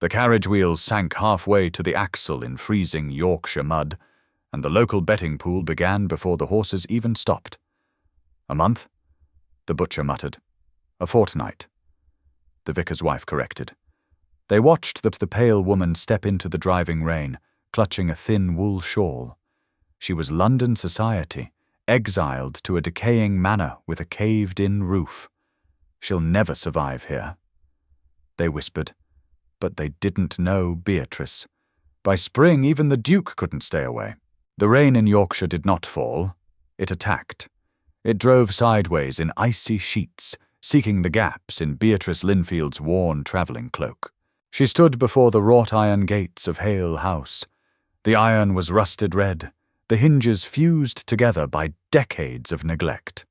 The carriage wheels sank halfway to the axle in freezing Yorkshire mud, and the local betting pool began before the horses even stopped. "A month?" the butcher muttered. "A fortnight," the vicar's wife corrected. They watched the pale woman step into the driving rain, clutching a thin wool shawl. She was London society, exiled to a decaying manor with a caved-in roof. "She'll never survive here," they whispered, but they didn't know Beatrice. By spring, even the Duke couldn't stay away. The rain in Yorkshire did not fall. It attacked. It drove sideways in icy sheets, seeking the gaps in Beatrice Linfield's worn travelling cloak. She stood before the wrought-iron gates of Hale House. The iron was rusted red, the hinges fused together by decades of neglect.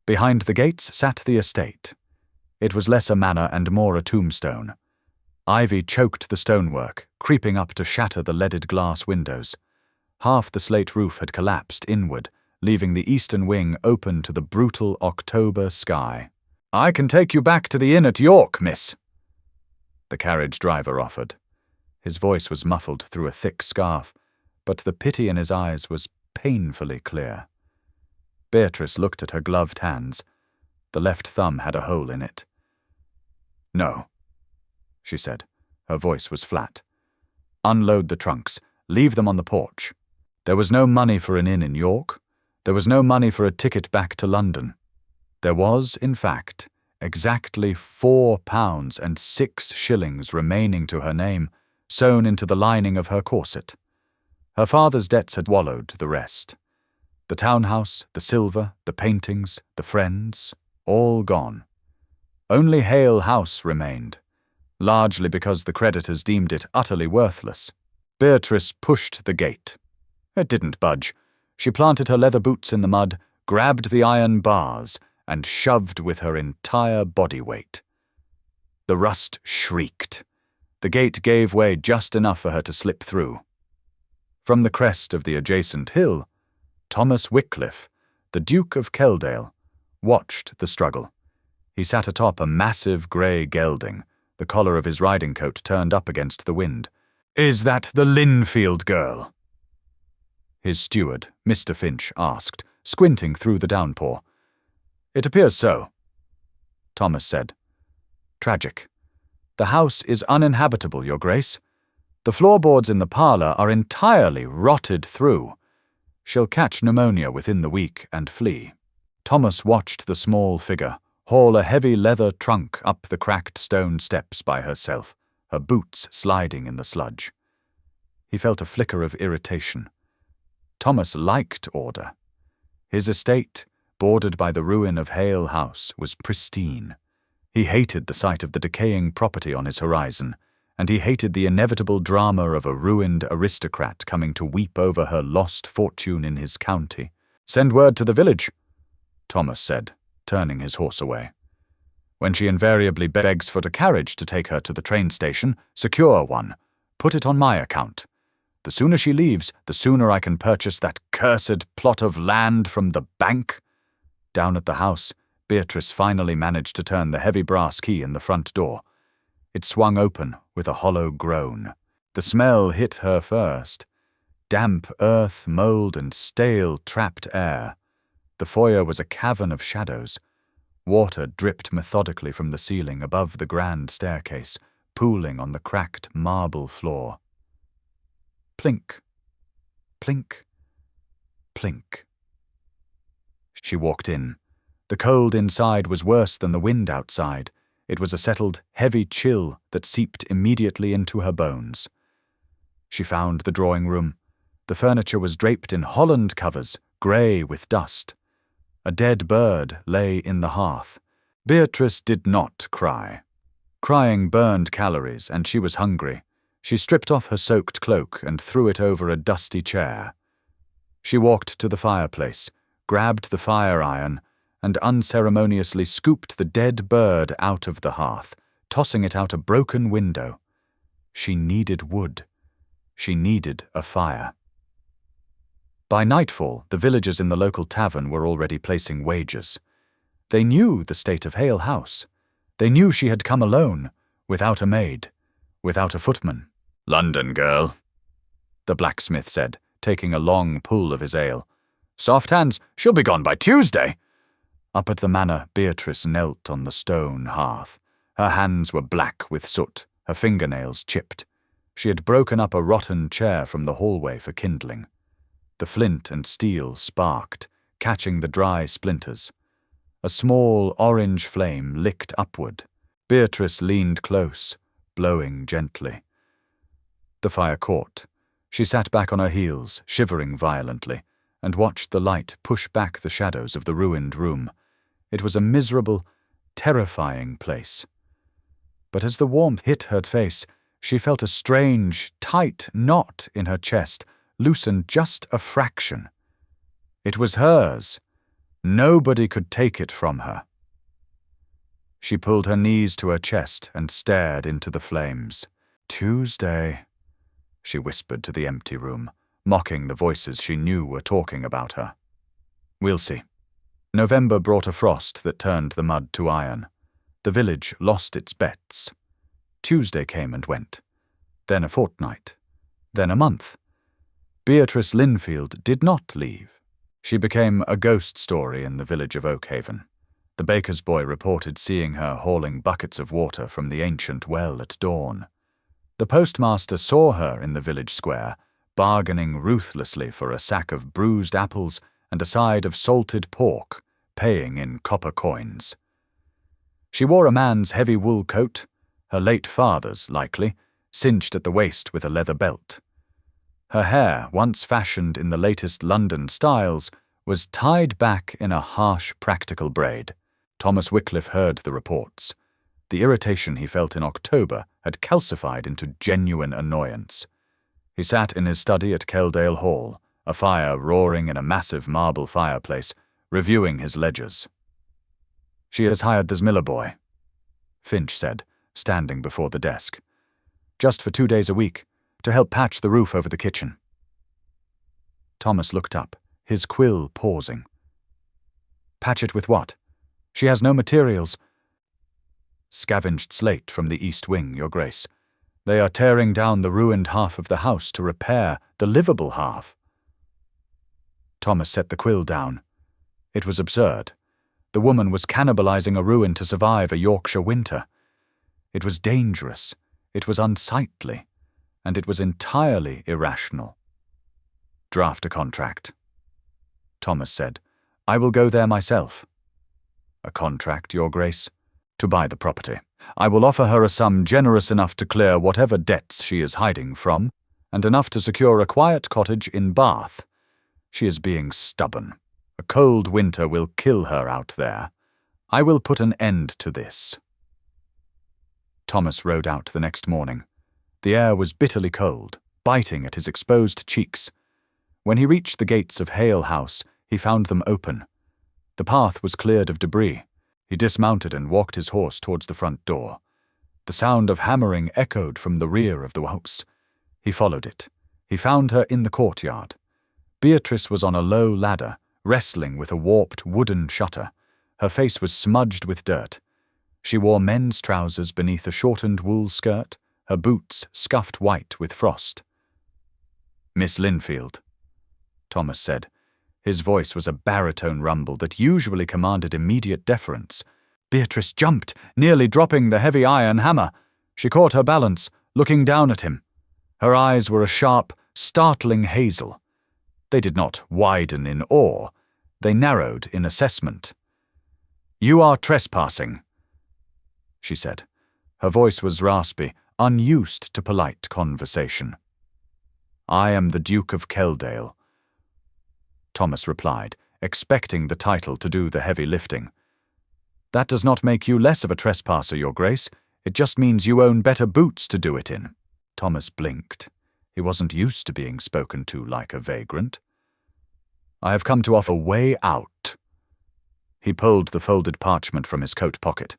Behind the gates sat the estate. It was less a manor and more a tombstone. Ivy choked the stonework, creeping up to shatter the leaded glass windows. Half the slate roof had collapsed inward, leaving the eastern wing open to the brutal October sky. "I can take you back to the inn at York, miss," the carriage driver offered. His voice was muffled through a thick scarf, but the pity in his eyes was painfully clear. Beatrice looked at her gloved hands. The left thumb had a hole in it. "No," she said. Her voice was flat. "Unload the trunks. Leave them on the porch." There was no money for an inn in York. There was no money for a ticket back to London. There was, in fact, exactly £4.06 remaining to her name, sewn into the lining of her corset. Her father's debts had swallowed the rest. The townhouse, the silver, the paintings, the friends, all gone. Only Hale House remained, largely because the creditors deemed it utterly worthless. Beatrice pushed the gate. It didn't budge. She planted her leather boots in the mud, grabbed the iron bars, and shoved with her entire body weight. The rust shrieked. The gate gave way just enough for her to slip through. From the crest of the adjacent hill, Thomas Wycliffe, the Duke of Kelldale, watched the struggle. He sat atop a massive grey gelding, the collar of his riding coat turned up against the wind. "Is that the Linfield girl?" his steward, Mr. Finch, asked, squinting through the downpour. "It appears so," Thomas said. "Tragic. The house is uninhabitable, Your Grace. The floorboards in the parlour are entirely rotted through. She'll catch pneumonia within the week and flee." Thomas watched the small figure haul a heavy leather trunk up the cracked stone steps by herself, her boots sliding in the sludge. He felt a flicker of irritation. Thomas liked order. His estate, bordered by the ruin of Hale House, was pristine. He hated the sight of the decaying property on his horizon, and he hated the inevitable drama of a ruined aristocrat coming to weep over her lost fortune in his county. "Send word to the village," Thomas said, turning his horse away. "When she invariably begs for a carriage to take her to the train station, secure one. Put it on my account. The sooner she leaves, the sooner I can purchase that cursed plot of land from the bank." Down at the house, Beatrice finally managed to turn the heavy brass key in the front door. It swung open with a hollow groan. The smell hit her first. Damp earth, mold, and stale, trapped air. The foyer was a cavern of shadows. Water dripped methodically from the ceiling above the grand staircase, pooling on the cracked marble floor. Plink, plink, plink. She walked in. The cold inside was worse than the wind outside. It was a settled, heavy chill that seeped immediately into her bones. She found the drawing room. The furniture was draped in holland covers, grey with dust. A dead bird lay in the hearth. Beatrice did not cry. Crying burned calories, and she was hungry. She stripped off her soaked cloak and threw it over a dusty chair. She walked to the fireplace, grabbed the fire iron, and unceremoniously scooped the dead bird out of the hearth, tossing it out a broken window. She needed wood. She needed a fire. By nightfall, the villagers in the local tavern were already placing wagers. They knew the state of Hale House. They knew she had come alone, without a maid. without a footman. "London girl," the blacksmith said, taking a long pull of his ale. "Soft hands, she'll be gone by Tuesday." Up at the manor, Beatrice knelt on the stone hearth. Her hands were black with soot, her fingernails chipped. She had broken up a rotten chair from the hallway for kindling. The flint and steel sparked, catching the dry splinters. A small orange flame licked upward. Beatrice leaned close, blowing gently. The fire caught. She sat back on her heels, shivering violently, and watched the light push back the shadows of the ruined room. It was a miserable, terrifying place. But as the warmth hit her face, she felt a strange, tight knot in her chest loosen just a fraction. It was hers. Nobody could take it from her. She pulled her knees to her chest and stared into the flames. "Tuesday," she whispered to the empty room, mocking the voices she knew were talking about her. "We'll see." November brought a frost that turned the mud to iron. The village lost its bets. Tuesday came and went. Then a fortnight. Then a month. Beatrice Linfield did not leave. She became a ghost story in the village of Oakhaven. The baker's boy reported seeing her hauling buckets of water from the ancient well at dawn. The postmaster saw her in the village square, bargaining ruthlessly for a sack of bruised apples and a side of salted pork, paying in copper coins. She wore a man's heavy wool coat, her late father's likely, cinched at the waist with a leather belt. Her hair, once fashioned in the latest London styles, was tied back in a harsh practical braid. Thomas Wycliffe heard the reports. The irritation he felt in October had calcified into genuine annoyance. He sat in his study at Kelldale Hall, a fire roaring in a massive marble fireplace, reviewing his ledgers. "She has hired this Miller boy," Finch said, standing before the desk. "Just for 2 days a week, to help patch the roof over the kitchen." Thomas looked up, his quill pausing. "Patch it with what? She has no materials." "Scavenged slate from the east wing, Your Grace. They are tearing down the ruined half of the house to repair the livable half." Thomas set the quill down. It was absurd. The woman was cannibalizing a ruin to survive a Yorkshire winter. It was dangerous, it was unsightly, and it was entirely irrational. "Draft a contract," Thomas said. "I will go there myself." "A contract, Your Grace?" "To buy the property. I will offer her a sum generous enough to clear whatever debts she is hiding from, and enough to secure a quiet cottage in Bath. She is being stubborn. A cold winter will kill her out there. I will put an end to this." Thomas rode out the next morning. The air was bitterly cold, biting at his exposed cheeks. When he reached the gates of Hale House, he found them open. The path was cleared of debris. He dismounted and walked his horse towards the front door. The sound of hammering echoed from the rear of the house. He followed it. He found her in the courtyard. Beatrice was on a low ladder, wrestling with a warped wooden shutter. Her face was smudged with dirt. She wore men's trousers beneath a shortened wool skirt, her boots scuffed white with frost. "Miss Linfield," Thomas said. His voice was a baritone rumble that usually commanded immediate deference. Beatrice jumped, nearly dropping the heavy iron hammer. She caught her balance, looking down at him. Her eyes were a sharp, startling hazel. They did not widen in awe. They narrowed in assessment. "You are trespassing," she said. Her voice was raspy, unused to polite conversation. "I am the Duke of Kelldale," Thomas replied, expecting the title to do the heavy lifting. "That does not make you less of a trespasser, Your Grace. It just means you own better boots to do it in." Thomas blinked. He wasn't used to being spoken to like a vagrant. "I have come to offer a way out." He pulled the folded parchment from his coat pocket.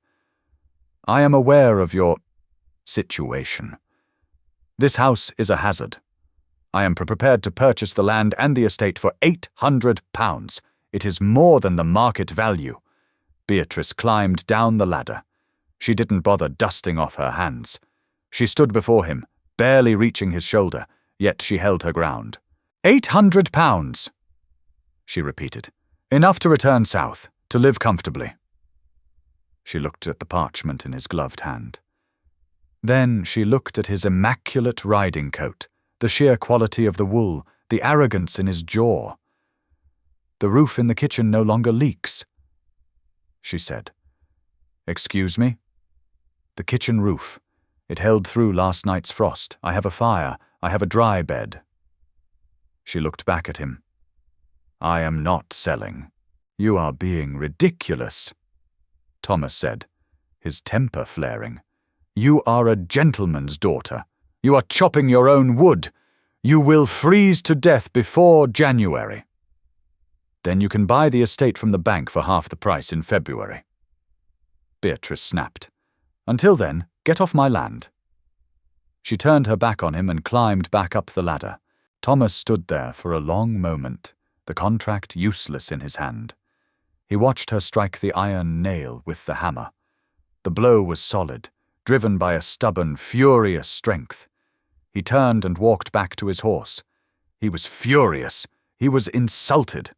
"I am aware of your situation. This house is a hazard. I am prepared to purchase the land and the estate for £800. It is more than the market value." Beatrice climbed down the ladder. She didn't bother dusting off her hands. She stood before him, barely reaching his shoulder, yet she held her ground. £800, she repeated. Enough to return south, to live comfortably. She looked at the parchment in his gloved hand. Then she looked at his immaculate riding coat, the sheer quality of the wool, the arrogance in his jaw. The roof in the kitchen no longer leaks, she said. Excuse me? The kitchen roof. It held through last night's frost. I have a fire. I have a dry bed. She looked back at him. I am not selling. You are being ridiculous, Thomas said, his temper flaring. You are a gentleman's daughter. You are chopping your own wood. You will freeze to death before January. Then you can buy the estate from the bank for half the price in February. Beatrice snapped. Until then, get off my land. She turned her back on him and climbed back up the ladder. Thomas stood there for a long moment, the contract useless in his hand. He watched her strike the iron nail with the hammer. The blow was solid, driven by a stubborn, furious strength. He turned and walked back to his horse. He was furious. He was insulted.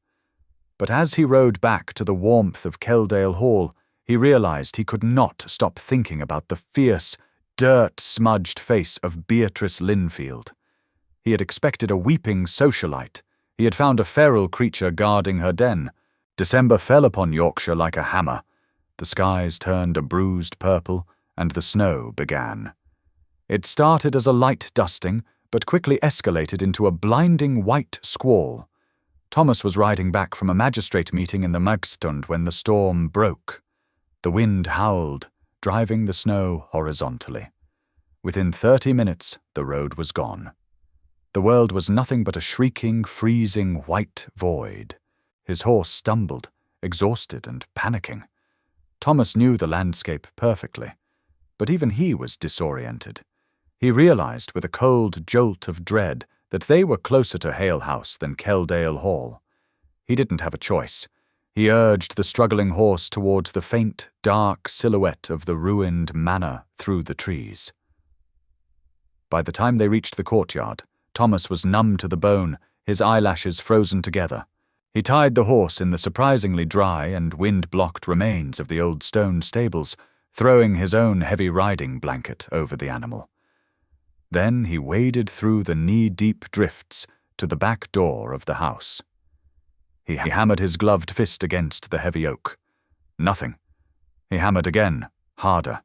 But as he rode back to the warmth of Kelldale Hall, he realized he could not stop thinking about the fierce, dirt-smudged face of Beatrice Linfield. He had expected a weeping socialite. He had found a feral creature guarding her den. December fell upon Yorkshire like a hammer. The skies turned a bruised purple, and the snow began. It started as a light dusting, but quickly escalated into a blinding white squall. Thomas was riding back from a magistrate meeting in the Magstund when the storm broke. The wind howled, driving the snow horizontally. Within 30 minutes, the road was gone. The world was nothing but a shrieking, freezing white void. His horse stumbled, exhausted and panicking. Thomas knew the landscape perfectly, but even he was disoriented. He realized with a cold jolt of dread that they were closer to Hale House than Kelldale Hall. He didn't have a choice. He urged the struggling horse towards the faint, dark silhouette of the ruined manor through the trees. By the time they reached the courtyard, Thomas was numb to the bone, his eyelashes frozen together. He tied the horse in the surprisingly dry and wind-blocked remains of the old stone stables, throwing his own heavy riding blanket over the animal. Then he waded through the knee-deep drifts to the back door of the house. He hammered his gloved fist against the heavy oak. Nothing. He hammered again, harder.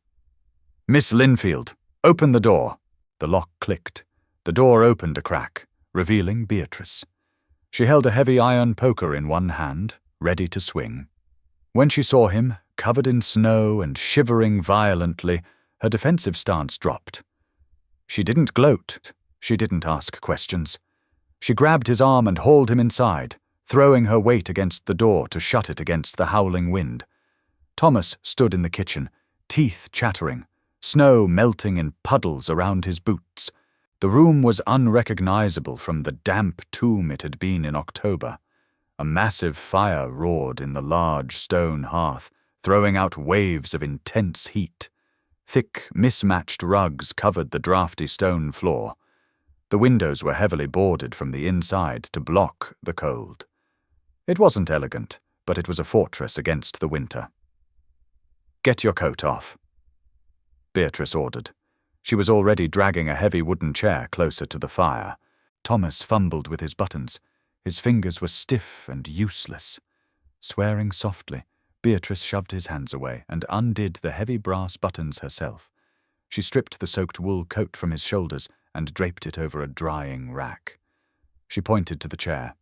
Miss Linfield, open the door. The lock clicked. The door opened a crack, revealing Beatrice. She held a heavy iron poker in one hand, ready to swing. When she saw him, covered in snow and shivering violently, her defensive stance dropped. She didn't gloat. She didn't ask questions. She grabbed his arm and hauled him inside, throwing her weight against the door to shut it against the howling wind. Thomas stood in the kitchen, teeth chattering, snow melting in puddles around his boots. The room was unrecognizable from the damp tomb it had been in October. A massive fire roared in the large stone hearth, throwing out waves of intense heat. Thick, mismatched rugs covered the drafty stone floor. The windows were heavily boarded from the inside to block the cold. It wasn't elegant, but it was a fortress against the winter. "Get your coat off," Beatrice ordered. She was already dragging a heavy wooden chair closer to the fire. Thomas fumbled with his buttons. His fingers were stiff and useless. Swearing softly, Beatrice shoved his hands away and undid the heavy brass buttons herself. She stripped the soaked wool coat from his shoulders and draped it over a drying rack. She pointed to the chair.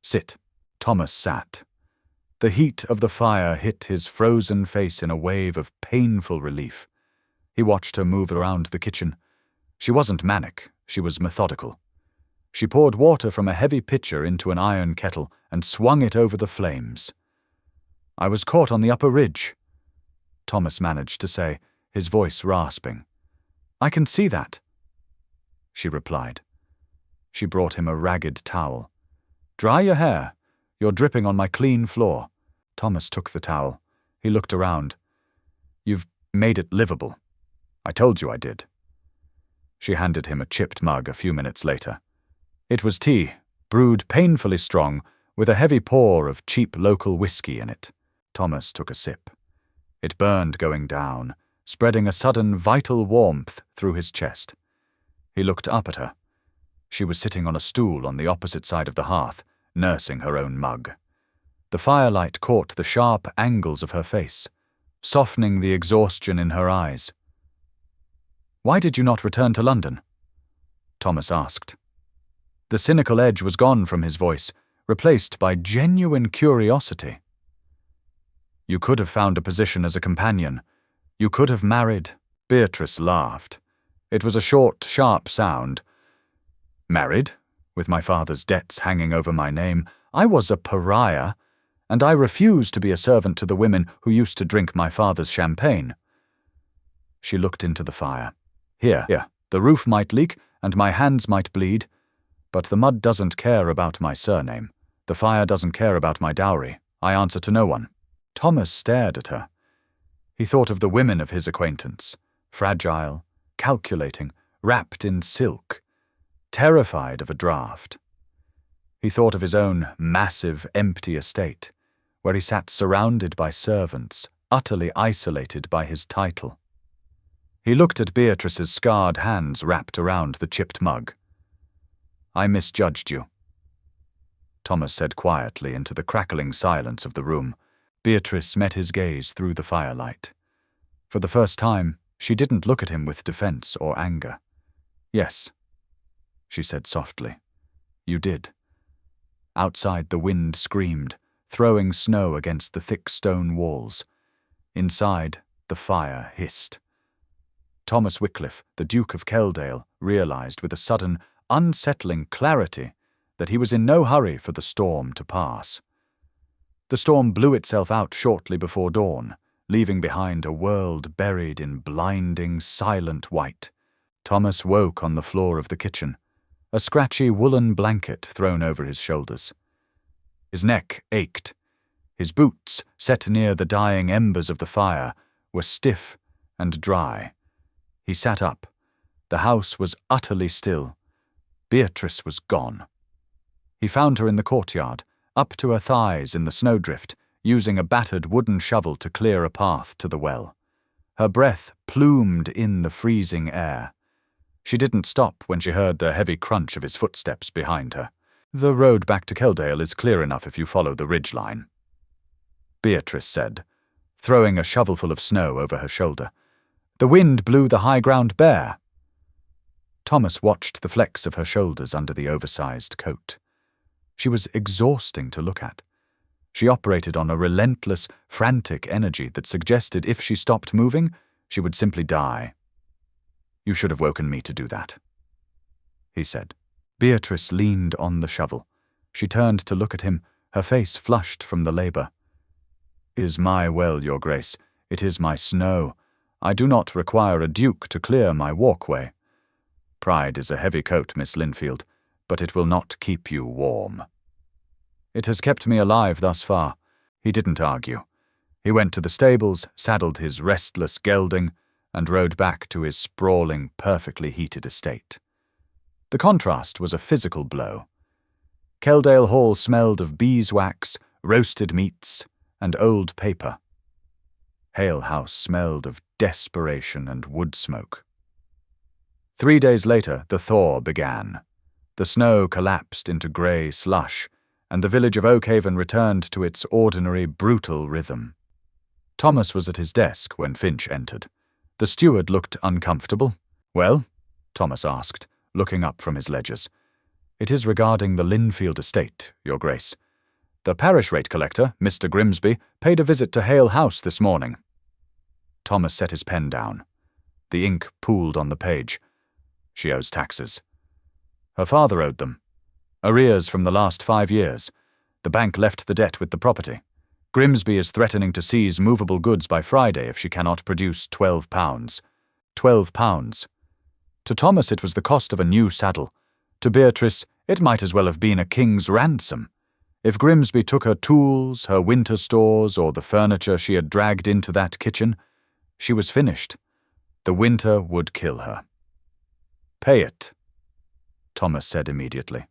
"Sit." Thomas sat. The heat of the fire hit his frozen face in a wave of painful relief. He watched her move around the kitchen. She wasn't manic, she was methodical. She poured water from a heavy pitcher into an iron kettle and swung it over the flames. "I was caught on the upper ridge," Thomas managed to say, his voice rasping. "I can see that," she replied. She brought him a ragged towel. "Dry your hair. You're dripping on my clean floor." Thomas took the towel. He looked around. "You've made it livable. I told you I did." She handed him a chipped mug a few minutes later. It was tea, brewed painfully strong, with a heavy pour of cheap local whiskey in it. Thomas took a sip. It burned going down, spreading a sudden vital warmth through his chest. He looked up at her. She was sitting on a stool on the opposite side of the hearth, nursing her own mug. The firelight caught the sharp angles of her face, softening the exhaustion in her eyes. "Why did you not return to London?" Thomas asked. The cynical edge was gone from his voice, replaced by genuine curiosity. "You could have found a position as a companion. You could have married." Beatrice laughed. It was a short, sharp sound. "Married? With my father's debts hanging over my name, I was a pariah, and I refused to be a servant to the women who used to drink my father's champagne." She looked into the fire. Here, the roof might leak and my hands might bleed, but the mud doesn't care about my surname. The fire doesn't care about my dowry. I answer to no one." Thomas stared at her. He thought of the women of his acquaintance, fragile, calculating, wrapped in silk, terrified of a draft. He thought of his own massive, empty estate, where he sat surrounded by servants, utterly isolated by his title. He looked at Beatrice's scarred hands wrapped around the chipped mug. "I misjudged you," Thomas said quietly into the crackling silence of the room. Beatrice met his gaze through the firelight. For the first time, she didn't look at him with defense or anger. "Yes," she said softly. "You did." Outside the wind screamed, throwing snow against the thick stone walls. Inside, the fire hissed. Thomas Wycliffe, the Duke of Kelldale, realized with a sudden, unsettling clarity that he was in no hurry for the storm to pass. The storm blew itself out shortly before dawn, leaving behind a world buried in blinding, silent white. Thomas woke on the floor of the kitchen, a scratchy woolen blanket thrown over his shoulders. His neck ached. His boots, set near the dying embers of the fire, were stiff and dry. He sat up. The house was utterly still. Beatrice was gone. He found her in the courtyard, up to her thighs in the snowdrift, using a battered wooden shovel to clear a path to the well. Her breath plumed in the freezing air. She didn't stop when she heard the heavy crunch of his footsteps behind her. "The road back to Kelldale is clear enough if you follow the ridgeline," Beatrice said, throwing a shovelful of snow over her shoulder. "The wind blew the high ground bare." Thomas watched the flecks of her shoulders under the oversized coat. She was exhausting to look at. She operated on a relentless, frantic energy that suggested if she stopped moving, she would simply die. "You should have woken me to do that," he said. Beatrice leaned on the shovel. She turned to look at him, her face flushed from the labor. "It is my well, your grace. It is my snow. I do not require a duke to clear my walkway. Pride is a heavy coat, Miss Linfield, but it will not keep you warm." "It has kept me alive thus far." He didn't argue. He went to the stables, saddled his restless gelding, and rode back to his sprawling, perfectly heated estate. The contrast was a physical blow. Kelldale Hall smelled of beeswax, roasted meats, and old paper. Hale House smelled of desperation and wood smoke. 3 days later, the thaw began. The snow collapsed into grey slush, and the village of Oakhaven returned to its ordinary, brutal rhythm. Thomas was at his desk when Finch entered. The steward looked uncomfortable. "Well?" Thomas asked, looking up from his ledgers. "It is regarding the Linfield estate, your grace. The parish rate collector, Mr. Grimsby, paid a visit to Hale House this morning." Thomas set his pen down. The ink pooled on the page. "She owes taxes." Her father owed them. Arrears from the last 5 years. The bank left the debt with the property. Grimsby is threatening to seize movable goods by Friday if she cannot produce £12. £12. To Thomas it was the cost of a new saddle. To Beatrice it might as well have been a king's ransom. If Grimsby took her tools, her winter stores, or the furniture she had dragged into that kitchen, she was finished. The winter would kill her. Pay it, Thomas said immediately.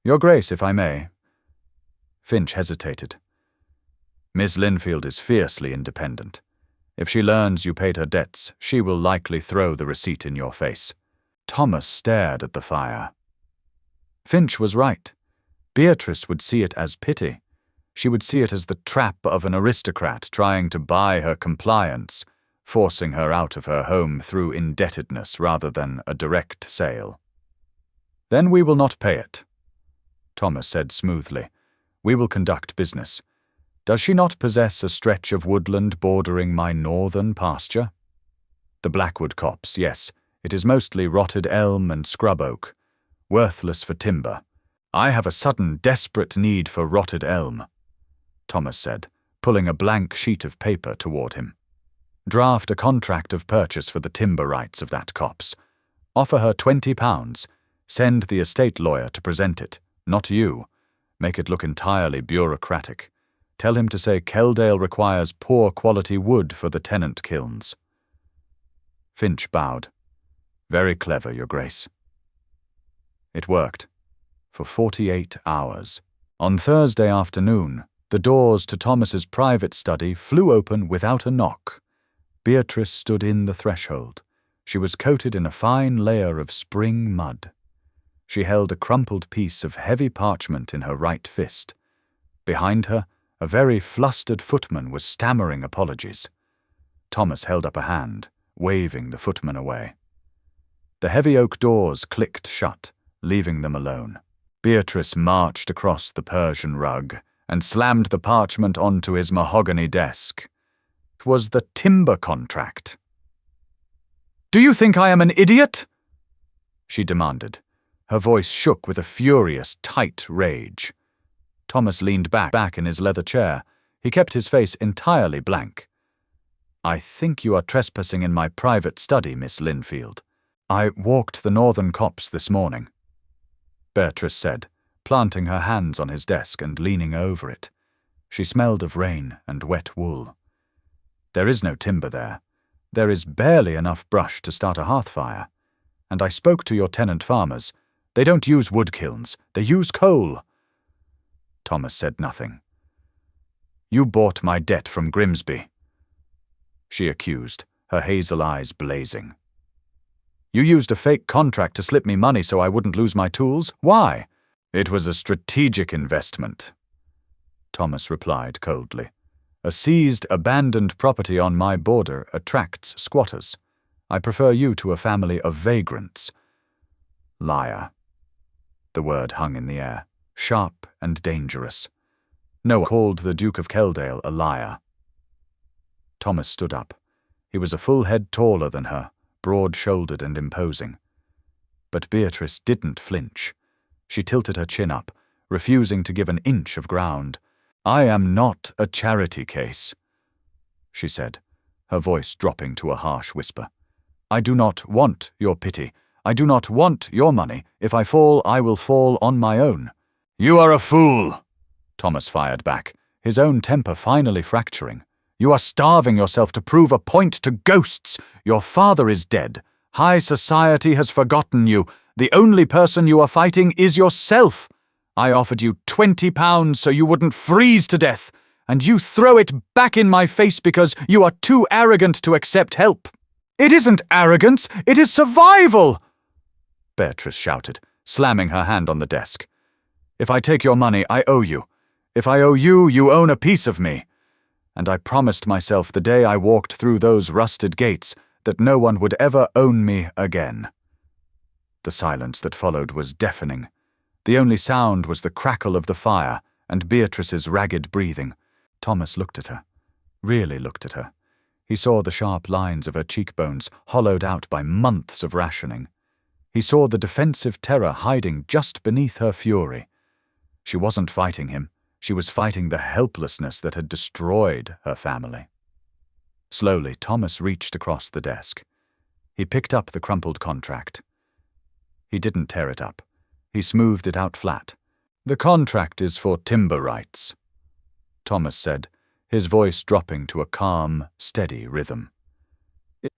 Your Grace, if I may. Finch hesitated. Miss Linfield is fiercely independent. If she learns you paid her debts, she will likely throw the receipt in your face. Thomas stared at the fire. Finch was right. Beatrice would see it as pity. She would see it as the trap of an aristocrat trying to buy her compliance, forcing her out of her home through indebtedness rather than a direct sale. Then we will not pay it, Thomas said smoothly. We will conduct business. Does she not possess a stretch of woodland bordering my northern pasture? The Blackwood copse, yes. It is mostly rotted elm and scrub oak, worthless for timber. I have a sudden, desperate need for rotted elm, Thomas said, pulling a blank sheet of paper toward him. Draft a contract of purchase for the timber rights of that copse. Offer her £20. Send the estate lawyer to present it, not you. Make it look entirely bureaucratic. Tell him to say Kelldale requires poor quality wood for the tenant kilns. Finch bowed. Very clever, Your Grace. It worked. For 48 hours. On Thursday afternoon, the doors to Thomas's private study flew open without a knock. Beatrice stood in the threshold. She was coated in a fine layer of spring mud. She held a crumpled piece of heavy parchment in her right fist. Behind her, a very flustered footman was stammering apologies. Thomas held up a hand, waving the footman away. The heavy oak doors clicked shut, leaving them alone. Beatrice marched across the Persian rug and slammed the parchment onto his mahogany desk. It was the timber contract. "Do you think I am an idiot?" she demanded. Her voice shook with a furious, tight rage. Thomas leaned back in his leather chair. He kept his face entirely blank. "I think you are trespassing in my private study, Miss Linfield. I walked the northern copse this morning," Beatrice said, planting her hands on his desk and leaning over it. She smelled of rain and wet wool. "There is no timber there. There is barely enough brush to start a hearth fire. And I spoke to your tenant farmers. They don't use wood kilns. They use coal." Thomas said nothing. "You bought my debt from Grimsby," she accused, her hazel eyes blazing. "You used a fake contract to slip me money so I wouldn't lose my tools. Why?" "It was a strategic investment," Thomas replied coldly. "A seized, abandoned property on my border attracts squatters. I prefer you to a family of vagrants." Liar. The word hung in the air, sharp and dangerous. No one called the Duke of Kelldale a liar. Thomas stood up. He was a full head taller than her, broad-shouldered and imposing. But Beatrice didn't flinch. She tilted her chin up, refusing to give an inch of ground. "I am not a charity case," she said, her voice dropping to a harsh whisper. "I do not want your pity. I do not want your money. If I fall, I will fall on my own." "You are a fool," Thomas fired back, his own temper finally fracturing. "You are starving yourself to prove a point to ghosts. Your father is dead. High society has forgotten you. The only person you are fighting is yourself. I offered you £20 so you wouldn't freeze to death, and you throw it back in my face because you are too arrogant to accept help." "It isn't arrogance, it is survival!" Beatrice shouted, slamming her hand on the desk. "If I take your money, I owe you. If I owe you, you own a piece of me. And I promised myself the day I walked through those rusted gates that no one would ever own me again." The silence that followed was deafening. The only sound was the crackle of the fire and Beatrice's ragged breathing. Thomas looked at her, really looked at her. He saw the sharp lines of her cheekbones, hollowed out by months of rationing. He saw the defensive terror hiding just beneath her fury. She wasn't fighting him. She was fighting the helplessness that had destroyed her family. Slowly, Thomas reached across the desk. He picked up the crumpled contract. He didn't tear it up. He smoothed it out flat. "The contract is for timber rights," Thomas said, his voice dropping to a calm, steady rhythm.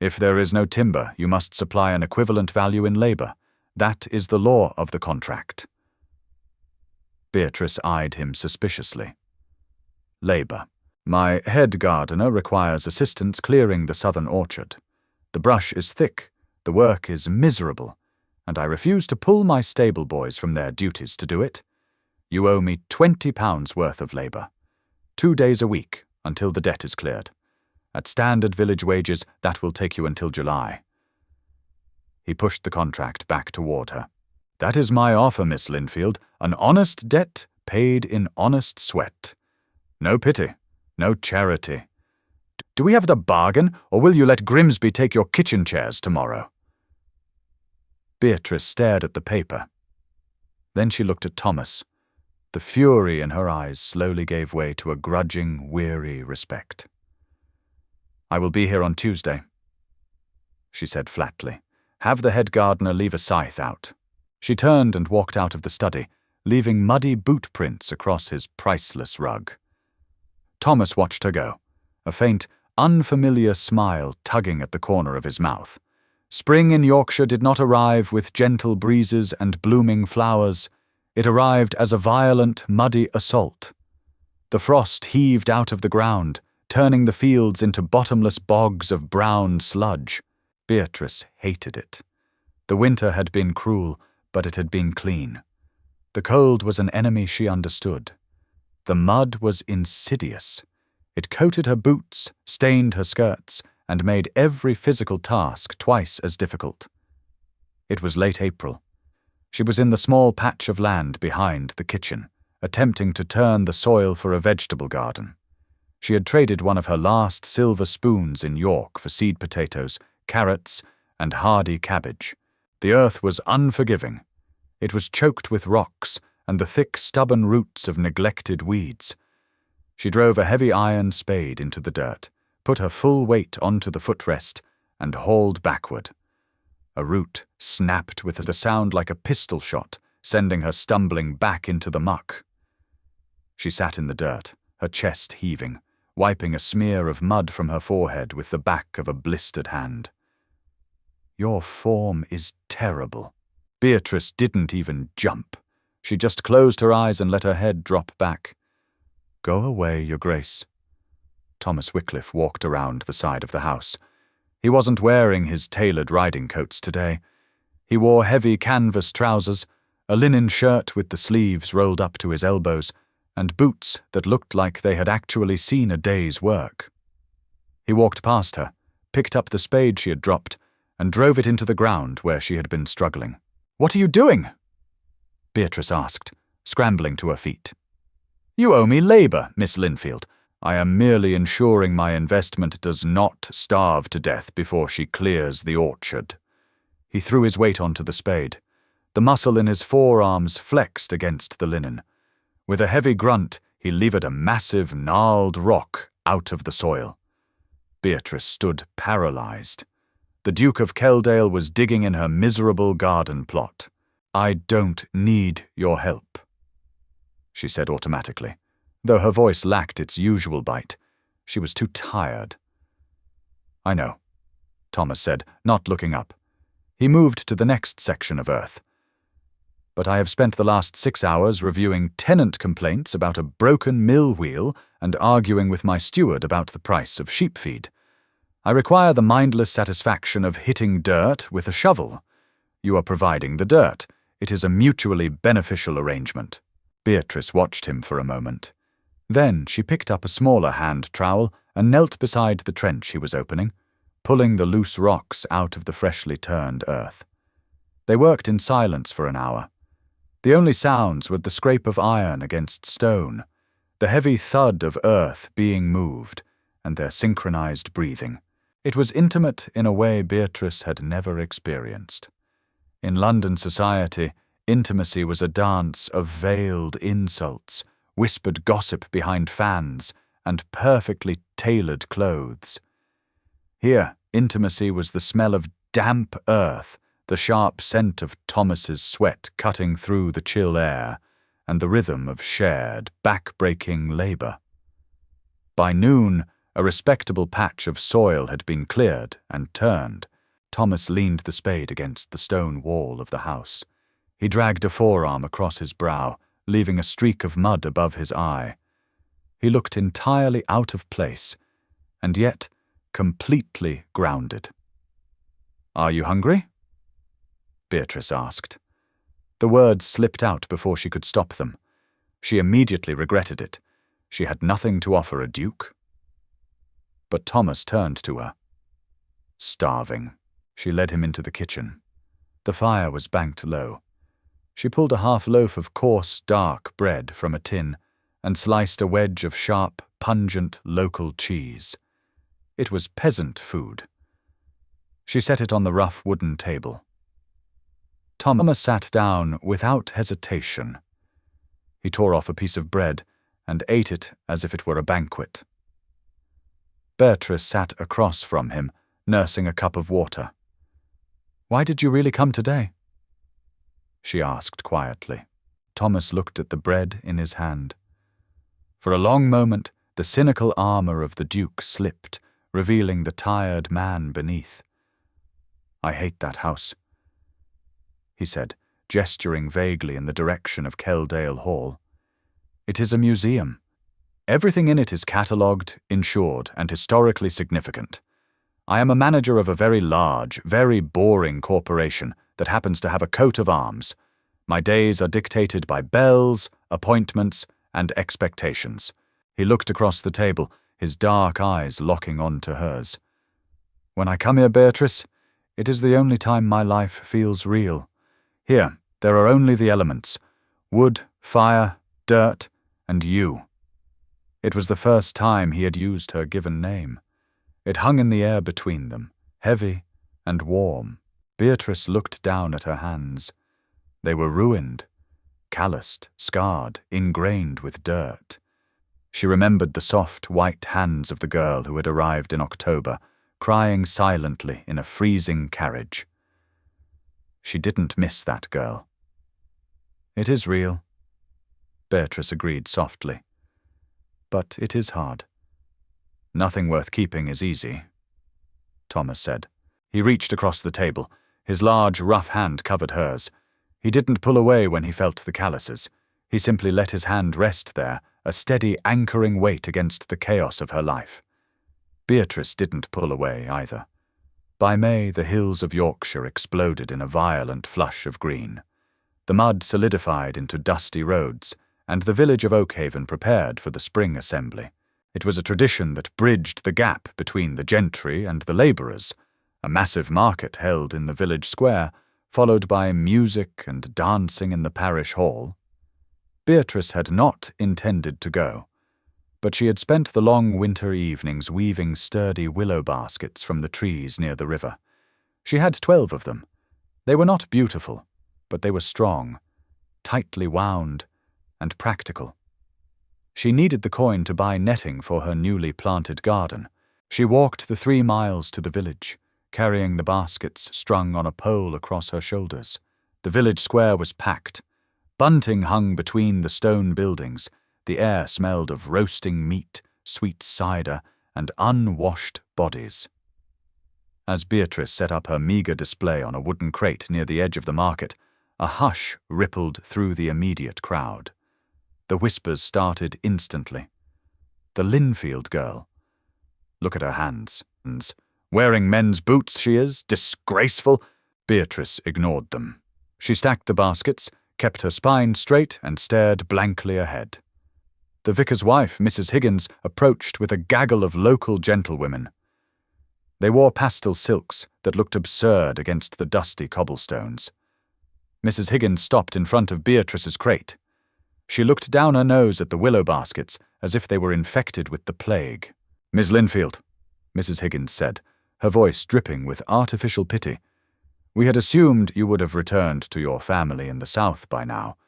If there is no timber, you must supply an equivalent value in labor. That is the law of the contract. Beatrice eyed him suspiciously. Labor. My head gardener requires assistance clearing the southern orchard. The brush is thick, the work is miserable, and I refuse to pull my stable boys from their duties to do it. You owe me £20 worth of labor. 2 days a week, until the debt is cleared. At standard village wages, that will take you until July. He pushed the contract back toward her. That is my offer, Miss Linfield, an honest debt paid in honest sweat. No pity, no charity. Do we have the bargain, or will you let Grimsby take your kitchen chairs tomorrow? Beatrice stared at the paper. Then she looked at Thomas. The fury in her eyes slowly gave way to a grudging, weary respect. I will be here on Tuesday, she said flatly. Have the head gardener leave a scythe out. She turned and walked out of the study, leaving muddy boot prints across his priceless rug. Thomas watched her go, a faint, unfamiliar smile tugging at the corner of his mouth. Spring in Yorkshire did not arrive with gentle breezes and blooming flowers. It arrived as a violent, muddy assault. The frost heaved out of the ground, turning the fields into bottomless bogs of brown sludge. Beatrice hated it. The winter had been cruel, but it had been clean. The cold was an enemy she understood. The mud was insidious. It coated her boots, stained her skirts, and made every physical task twice as difficult. It was late April. She was in the small patch of land behind the kitchen, attempting to turn the soil for a vegetable garden. She had traded one of her last silver spoons in York for seed potatoes, carrots, and hardy cabbage. The earth was unforgiving. It was choked with rocks and the thick, stubborn roots of neglected weeds. She drove a heavy iron spade into the dirt, put her full weight onto the footrest, and hauled backward. A root snapped with a sound like a pistol shot, sending her stumbling back into the muck. She sat in the dirt, her chest heaving, wiping a smear of mud from her forehead with the back of a blistered hand. Your form is terrible. Beatrice didn't even jump. She just closed her eyes and let her head drop back. Go away, Your Grace. Thomas Wycliffe walked around the side of the house. He wasn't wearing his tailored riding coats today. He wore heavy canvas trousers, a linen shirt with the sleeves rolled up to his elbows, and boots that looked like they had actually seen a day's work. He walked past her, picked up the spade she had dropped, and drove it into the ground where she had been struggling. What are you doing? Beatrice asked, scrambling to her feet. You owe me labor, Miss Linfield. I am merely ensuring my investment does not starve to death before she clears the orchard. He threw his weight onto the spade. The muscle in his forearms flexed against the linen. With a heavy grunt, he levered a massive, gnarled rock out of the soil. Beatrice stood paralyzed. The Duke of Kelldale was digging in her miserable garden plot. I don't need your help, she said automatically, though her voice lacked its usual bite. She was too tired. I know, Thomas said, not looking up. He moved to the next section of earth. But I have spent the last 6 hours reviewing tenant complaints about a broken mill wheel and arguing with my steward about the price of sheep feed. I require the mindless satisfaction of hitting dirt with a shovel. You are providing the dirt. It is a mutually beneficial arrangement. Beatrice watched him for a moment. Then she picked up a smaller hand trowel and knelt beside the trench he was opening, pulling the loose rocks out of the freshly turned earth. They worked in silence for an hour. The only sounds were the scrape of iron against stone, the heavy thud of earth being moved, and their synchronized breathing. It was intimate in a way Beatrice had never experienced. In London society, intimacy was a dance of veiled insults, whispered gossip behind fans, and perfectly tailored clothes. Here, intimacy was the smell of damp earth, the sharp scent of Thomas's sweat cutting through the chill air, and the rhythm of shared, back-breaking labor. By noon, A respectable patch of soil had been cleared and turned. Thomas leaned the spade against the stone wall of the house. He dragged a forearm across his brow, leaving a streak of mud above his eye. He looked entirely out of place, and yet completely grounded. "Are you hungry?" Beatrice asked. The words slipped out before she could stop them. She immediately regretted it. She had nothing to offer a duke. But Thomas turned to her. "Starving." She led him into the kitchen. The fire was banked low. She pulled a half loaf of coarse, dark bread from a tin and sliced a wedge of sharp, pungent local cheese. It was peasant food. She set it on the rough wooden table. Thomas sat down without hesitation. He tore off a piece of bread and ate it as if it were a banquet. Beatrice sat across from him, nursing a cup of water. "Why did you really come today?" she asked quietly. Thomas looked at the bread in his hand. For a long moment, the cynical armor of the Duke slipped, revealing the tired man beneath. "I hate that house," he said, gesturing vaguely in the direction of Kelldale Hall. "It is a museum. Everything in it is catalogued, insured, and historically significant. I am a manager of a very large, very boring corporation that happens to have a coat of arms. My days are dictated by bells, appointments, and expectations." He looked across the table, his dark eyes locking onto hers. "When I come here, Beatrice, it is the only time my life feels real. Here, there are only the elements: wood, fire, dirt, and you." It was the first time he had used her given name. It hung in the air between them, heavy and warm. Beatrice looked down at her hands. They were ruined, calloused, scarred, ingrained with dirt. She remembered the soft, white hands of the girl who had arrived in October, crying silently in a freezing carriage. She didn't miss that girl. "It is real," Beatrice agreed softly. "But it is hard." "Nothing worth keeping is easy," Thomas said. He reached across the table. His large, rough hand covered hers. He didn't pull away when he felt the calluses. He simply let his hand rest there, a steady, anchoring weight against the chaos of her life. Beatrice didn't pull away either. By May, the hills of Yorkshire exploded in a violent flush of green. The mud solidified into dusty roads, and the village of Oakhaven prepared for the spring assembly. It was a tradition that bridged the gap between the gentry and the labourers. A massive market held in the village square, followed by music and dancing in the parish hall. Beatrice had not intended to go, but she had spent the long winter evenings weaving sturdy willow baskets from the trees near the river. She had 12 of them. They were not beautiful, but they were strong, tightly wound, and practical. She needed the coin to buy netting for her newly planted garden. She walked the 3 miles to the village, carrying the baskets strung on a pole across her shoulders. The village square was packed. Bunting hung between the stone buildings. The air smelled of roasting meat, sweet cider, and unwashed bodies. As Beatrice set up her meagre display on a wooden crate near the edge of the market, a hush rippled through the immediate crowd. The whispers started instantly. "The Linfield girl. Look at her hands. Wearing men's boots she is. Disgraceful." Beatrice ignored them. She stacked the baskets, kept her spine straight, and stared blankly ahead. The vicar's wife, Mrs. Higgins, approached with a gaggle of local gentlewomen. They wore pastel silks that looked absurd against the dusty cobblestones. Mrs. Higgins stopped in front of Beatrice's crate. She looked down her nose at the willow baskets as if they were infected with the plague. "Miss Linfield," Mrs. Higgins said, her voice dripping with artificial pity. "We had assumed you would have returned to your family in the South by now.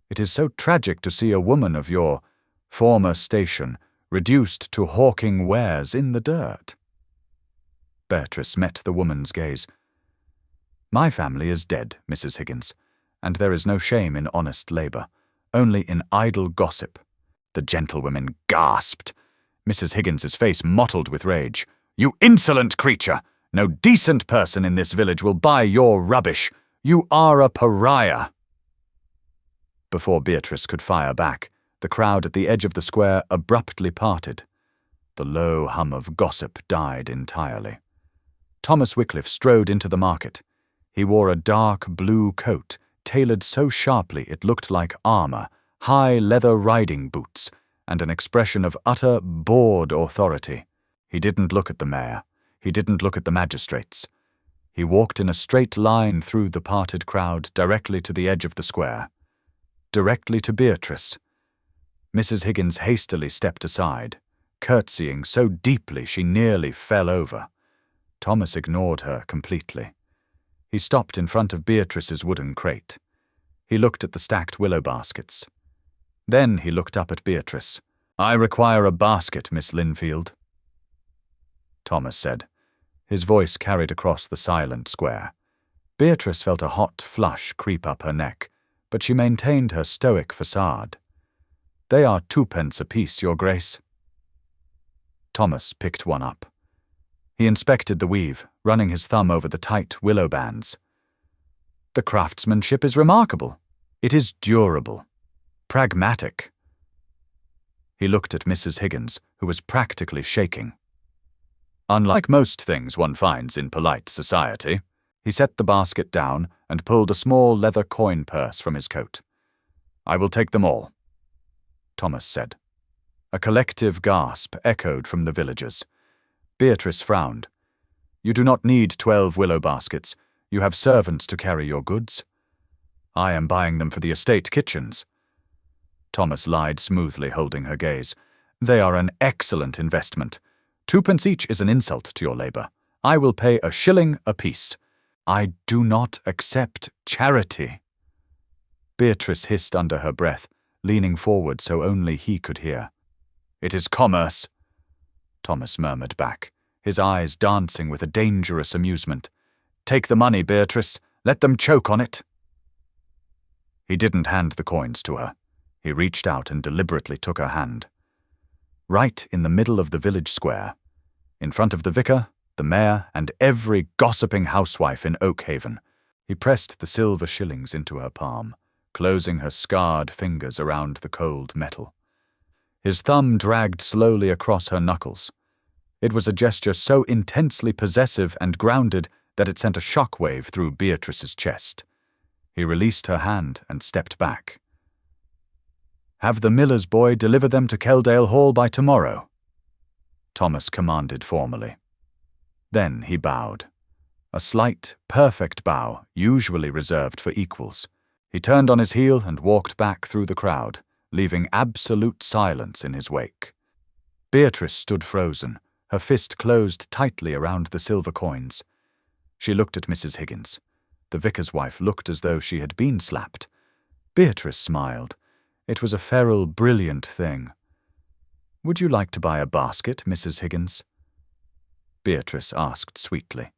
It is so tragic to see a woman of your former station reduced to hawking wares in the dirt." Beatrice met the woman's gaze. "My family is dead, Mrs. Higgins, and there is no shame in honest labour, only in idle gossip." The gentlewomen gasped. Mrs. Higgins's face mottled with rage. "You insolent creature! No decent person in this village will buy your rubbish. You are a pariah." Before Beatrice could fire back, the crowd at the edge of the square abruptly parted. The low hum of gossip died entirely. Thomas Wycliffe strode into the market. He wore a dark blue coat, tailored so sharply it looked like armor, high leather riding boots, and an expression of utter, bored authority. He didn't look at the mayor. He didn't look at the magistrates. He walked in a straight line through the parted crowd directly to the edge of the square. Directly to Beatrice. Mrs. Higgins hastily stepped aside, curtsying so deeply she nearly fell over. Thomas ignored her completely. He stopped in front of Beatrice's wooden crate. He looked at the stacked willow baskets. Then he looked up at Beatrice. "I require a basket, Miss Linfield," Thomas said. His voice carried across the silent square. Beatrice felt a hot flush creep up her neck, but she maintained her stoic facade. "They are 2p apiece, Your Grace." Thomas picked one up. He inspected the weave, running his thumb over the tight willow bands. "The craftsmanship is remarkable. It is durable. Pragmatic." He looked at Mrs. Higgins, who was practically shaking. "Unlike most things one finds in polite society," he set the basket down and pulled a small leather coin purse from his coat. "I will take them all," Thomas said. A collective gasp echoed from the villagers. Beatrice frowned. "You do not need 12 willow baskets. You have servants to carry your goods." "I am buying them for the estate kitchens." Thomas lied smoothly, holding her gaze. "They are an excellent investment. 2p each is an insult to your labor. I will pay a shilling apiece. I do not accept charity." Beatrice hissed under her breath, leaning forward so only he could hear. "It is commerce," Thomas murmured back, his eyes dancing with a dangerous amusement. "Take the money, Beatrice. Let them choke on it." He didn't hand the coins to her. He reached out and deliberately took her hand. Right in the middle of the village square, in front of the vicar, the mayor, and every gossiping housewife in Oakhaven, he pressed the silver shillings into her palm, closing her scarred fingers around the cold metal. His thumb dragged slowly across her knuckles. It was a gesture so intensely possessive and grounded that it sent a shockwave through Beatrice's chest. He released her hand and stepped back. "Have the miller's boy deliver them to Kelldale Hall by tomorrow," Thomas commanded formally. Then he bowed. A slight, perfect bow, usually reserved for equals. He turned on his heel and walked back through the crowd, leaving absolute silence in his wake. Beatrice stood frozen, her fist closed tightly around the silver coins. She looked at Mrs. Higgins. The vicar's wife looked as though she had been slapped. Beatrice smiled. It was a feral, brilliant thing. "Would you like to buy a basket, Mrs. Higgins?" Beatrice asked sweetly.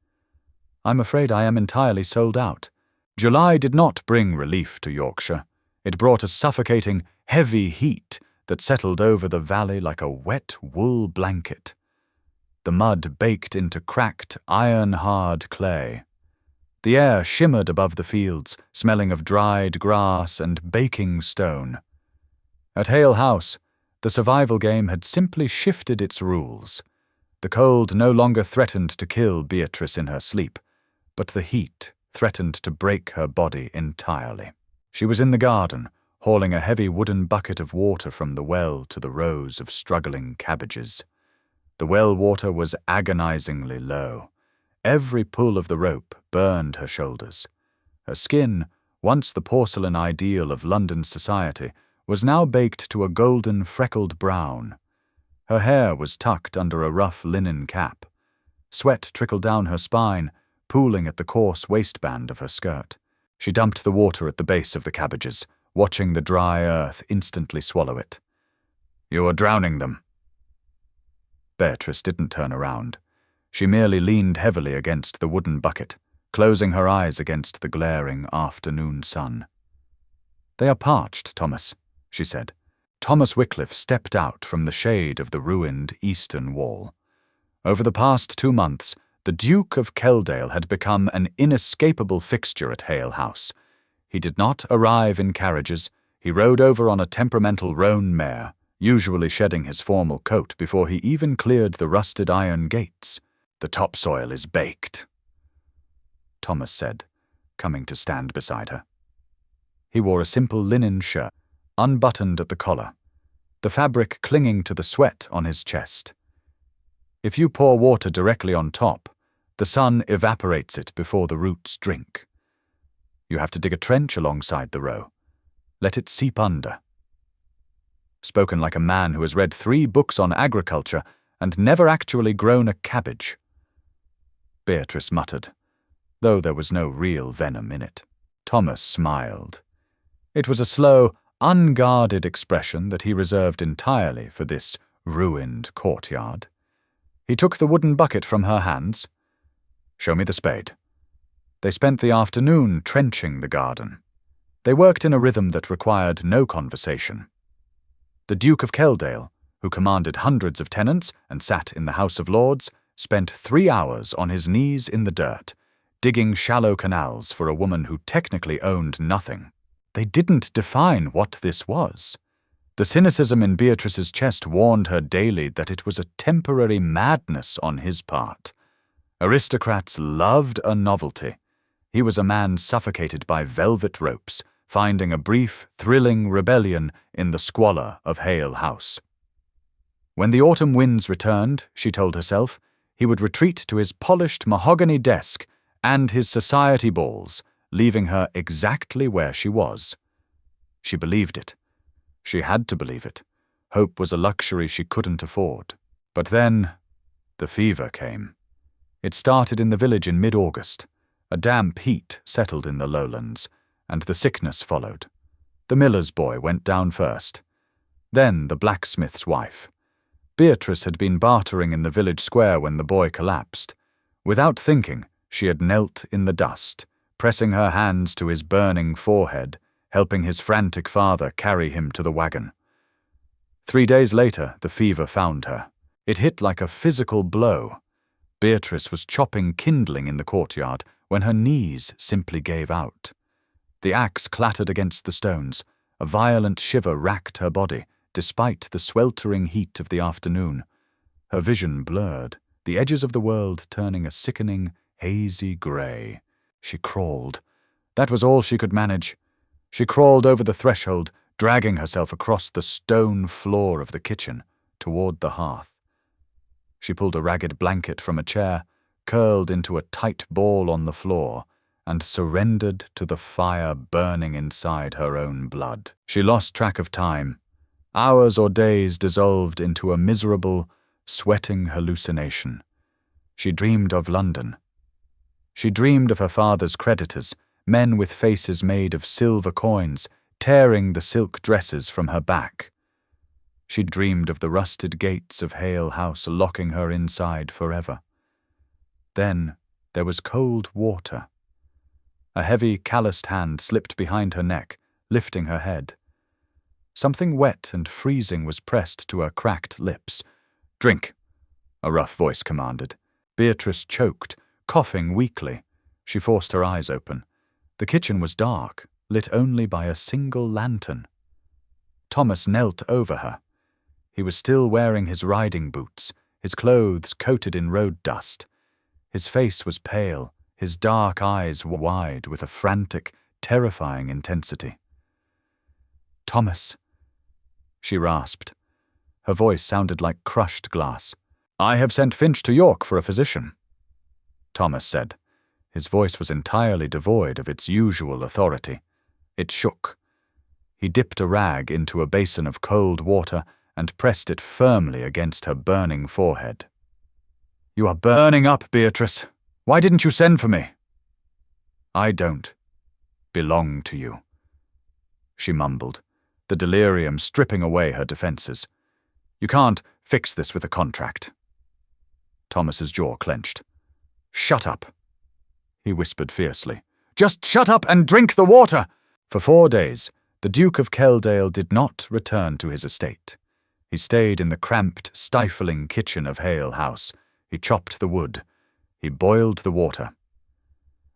"I'm afraid I am entirely sold out." July did not bring relief to Yorkshire. It brought a suffocating, heavy heat that settled over the valley like a wet wool blanket. The mud baked into cracked, iron-hard clay. The air shimmered above the fields, smelling of dried grass and baking stone. At Hale House, the survival game had simply shifted its rules. The cold no longer threatened to kill Beatrice in her sleep, but the heat threatened to break her body entirely. She was in the garden, hauling a heavy wooden bucket of water from the well to the rows of struggling cabbages. The well water was agonizingly low. Every pull of the rope burned her shoulders. Her skin, once the porcelain ideal of London society, was now baked to a golden freckled brown. Her hair was tucked under a rough linen cap. Sweat trickled down her spine, pooling at the coarse waistband of her skirt. She dumped the water at the base of the cabbages, watching the dry earth instantly swallow it. "You are drowning them." Beatrice didn't turn around. She merely leaned heavily against the wooden bucket, closing her eyes against the glaring afternoon sun. "They are parched, Thomas," she said. Thomas Wycliffe stepped out from the shade of the ruined eastern wall. Over the past 2 months, the Duke of Kelldale had become an inescapable fixture at Hale House. He did not arrive in carriages. He rode over on a temperamental roan mare, usually shedding his formal coat before he even cleared the rusted iron gates. "The topsoil is baked," Thomas said, coming to stand beside her. He wore a simple linen shirt, unbuttoned at the collar, the fabric clinging to the sweat on his chest. If you pour water directly on top, the sun evaporates it before the roots drink. You have to dig a trench alongside the row. Let it seep under. Spoken like a man who has read 3 books on agriculture and never actually grown a cabbage. Beatrice muttered, though there was no real venom in it. Thomas smiled. It was a slow, unguarded expression that he reserved entirely for this ruined courtyard. He took the wooden bucket from her hands. "Show me the spade." They spent the afternoon trenching the garden. They worked in a rhythm that required no conversation. The Duke of Kelldale, who commanded hundreds of tenants and sat in the House of Lords, spent 3 hours on his knees in the dirt, digging shallow canals for a woman who technically owned nothing. They didn't define what this was. The cynicism in Beatrice's chest warned her daily that it was a temporary madness on his part. Aristocrats loved a novelty. He was a man suffocated by velvet ropes, finding a brief, thrilling rebellion in the squalor of Hale House. When the autumn winds returned, she told herself, he would retreat to his polished mahogany desk and his society balls, leaving her exactly where she was. She believed it. She had to believe it. Hope was a luxury she couldn't afford. But then, the fever came. It started in the village in mid-August. A damp heat settled in the lowlands, and the sickness followed. The miller's boy went down first. Then the blacksmith's wife. Beatrice had been bartering in the village square when the boy collapsed. Without thinking, she had knelt in the dust, pressing her hands to his burning forehead, helping his frantic father carry him to the wagon. 3 days later, the fever found her. It hit like a physical blow. Beatrice was chopping kindling in the courtyard when her knees simply gave out. The axe clattered against the stones. A violent shiver racked her body, despite the sweltering heat of the afternoon. Her vision blurred, the edges of the world turning a sickening, hazy grey. She crawled. That was all she could manage. She crawled over the threshold, dragging herself across the stone floor of the kitchen, toward the hearth. She pulled a ragged blanket from a chair, curled into a tight ball on the floor, and surrendered to the fire burning inside her own blood. She lost track of time. Hours or days dissolved into a miserable, sweating hallucination. She dreamed of London. She dreamed of her father's creditors, men with faces made of silver coins, tearing the silk dresses from her back. She dreamed of the rusted gates of Hale House locking her inside forever. Then there was cold water. A heavy, calloused hand slipped behind her neck, lifting her head. Something wet and freezing was pressed to her cracked lips. "Drink," a rough voice commanded. Beatrice choked, coughing weakly. She forced her eyes open. The kitchen was dark, lit only by a single lantern. Thomas knelt over her. He was still wearing his riding boots, his clothes coated in road dust. His face was pale, his dark eyes wide with a frantic, terrifying intensity. "Thomas," she rasped. Her voice sounded like crushed glass. "I have sent Finch to York for a physician," Thomas said. His voice was entirely devoid of its usual authority. It shook. He dipped a rag into a basin of cold water and pressed it firmly against her burning forehead. "You are burning up, Beatrice. Why didn't you send for me?" "I don't belong to you," she mumbled, the delirium stripping away her defenses. "You can't fix this with a contract." Thomas's jaw clenched. "Shut up," he whispered fiercely. "Just shut up and drink the water!" For 4 days, The Duke of Kelldale did not return to his estate. He stayed in the cramped, stifling kitchen of Hale House. He chopped the wood. He boiled the water.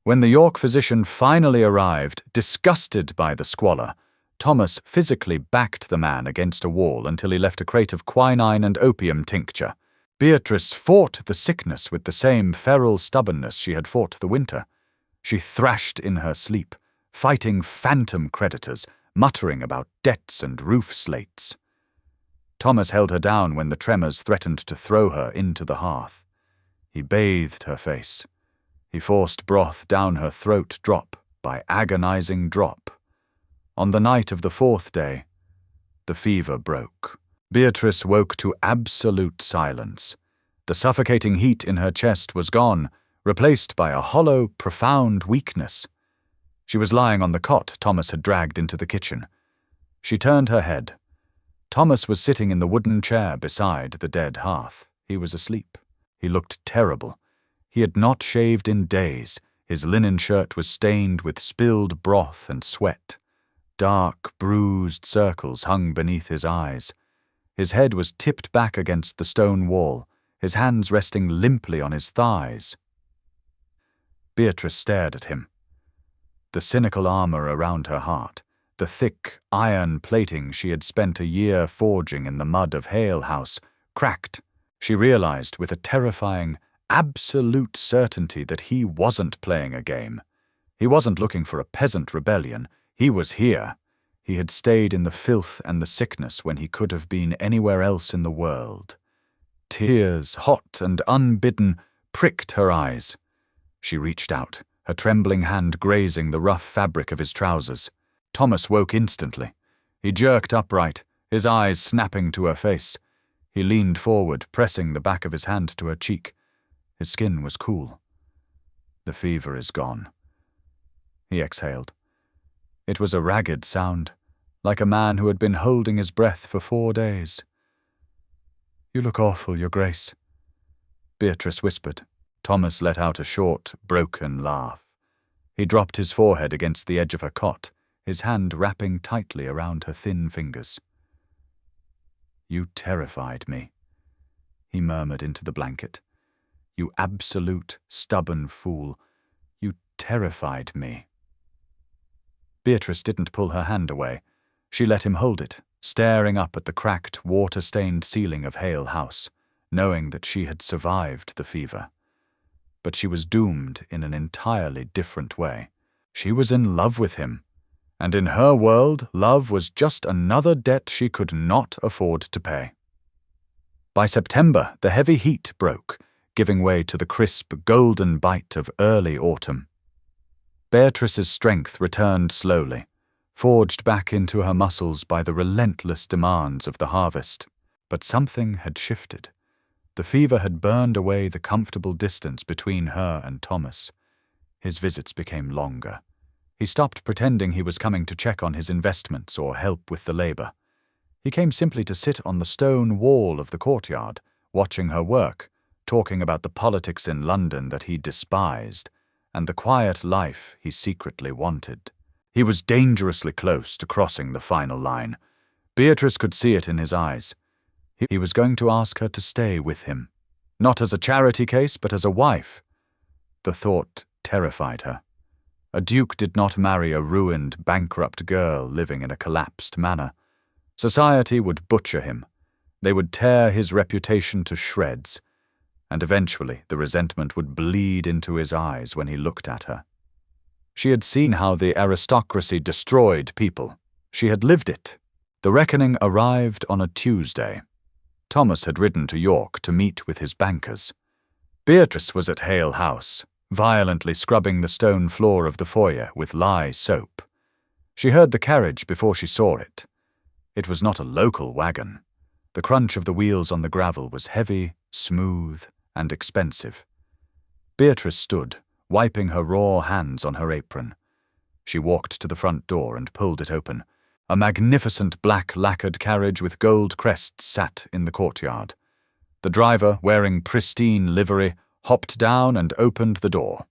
When the York physician finally arrived, disgusted by the squalor, Thomas physically backed the man against a wall until he left a crate of quinine and opium tincture. Beatrice fought the sickness with the same feral stubbornness she had fought the winter. She thrashed in her sleep, fighting phantom creditors, muttering about debts and roof slates. Thomas held her down when the tremors threatened to throw her into the hearth. He bathed her face. He forced broth down her throat drop by agonizing drop. On the night of the fourth day, the fever broke. Beatrice woke to absolute silence. The suffocating heat in her chest was gone, replaced by a hollow, profound weakness. She was lying on the cot Thomas had dragged into the kitchen. She turned her head. Thomas was sitting in the wooden chair beside the dead hearth. He was asleep. He looked terrible. He had not shaved in days. His linen shirt was stained with spilled broth and sweat. Dark, bruised circles hung beneath his eyes. His head was tipped back against the stone wall, his hands resting limply on his thighs. Beatrice stared at him. The cynical armor around her heart, the thick iron plating she had spent a year forging in the mud of Hale House, cracked. She realized with a terrifying, absolute certainty that he wasn't playing a game. He wasn't looking for a peasant rebellion. He was here. He had stayed in the filth and the sickness when he could have been anywhere else in the world. Tears, hot and unbidden, pricked her eyes. She reached out, her trembling hand grazing the rough fabric of his trousers. Thomas woke instantly. He jerked upright, his eyes snapping to her face. He leaned forward, pressing the back of his hand to her cheek. His skin was cool. "The fever is gone," he exhaled. It was a ragged sound, like a man who had been holding his breath for 4 days. "You look awful, Your Grace," Beatrice whispered. Thomas let out a short, broken laugh. He dropped his forehead against the edge of her cot, his hand wrapping tightly around her thin fingers. "You terrified me," he murmured into the blanket. "You absolute, stubborn fool. You terrified me." Beatrice didn't pull her hand away. She let him hold it, staring up at the cracked, water-stained ceiling of Hale House, knowing that she had survived the fever. But she was doomed in an entirely different way. She was in love with him, and in her world, love was just another debt she could not afford to pay. By September, the heavy heat broke, giving way to the crisp, golden bite of early autumn. Beatrice's strength returned slowly, forged back into her muscles by the relentless demands of the harvest. But something had shifted. The fever had burned away the comfortable distance between her and Thomas. His visits became longer. He stopped pretending he was coming to check on his investments or help with the labor. He came simply to sit on the stone wall of the courtyard, watching her work, talking about the politics in London that he despised, and the quiet life he secretly wanted. He was dangerously close to crossing the final line. Beatrice could see it in his eyes. He was going to ask her to stay with him, not as a charity case, but as a wife. The thought terrified her. A duke did not marry a ruined, bankrupt girl living in a collapsed manor. Society would butcher him. They would tear his reputation to shreds. And eventually the resentment would bleed into his eyes when he looked at her. She had seen how the aristocracy destroyed people. She had lived it. The reckoning arrived on a Tuesday. Thomas had ridden to York to meet with his bankers. Beatrice was at Hale House, violently scrubbing the stone floor of the foyer with lye soap. She heard the carriage before she saw it. It was not a local wagon. The crunch of the wheels on the gravel was heavy, smooth, and expensive. Beatrice stood, wiping her raw hands on her apron. She walked to the front door and pulled it open. A magnificent black lacquered carriage with gold crests sat in the courtyard. The driver, wearing pristine livery, hopped down and opened the door.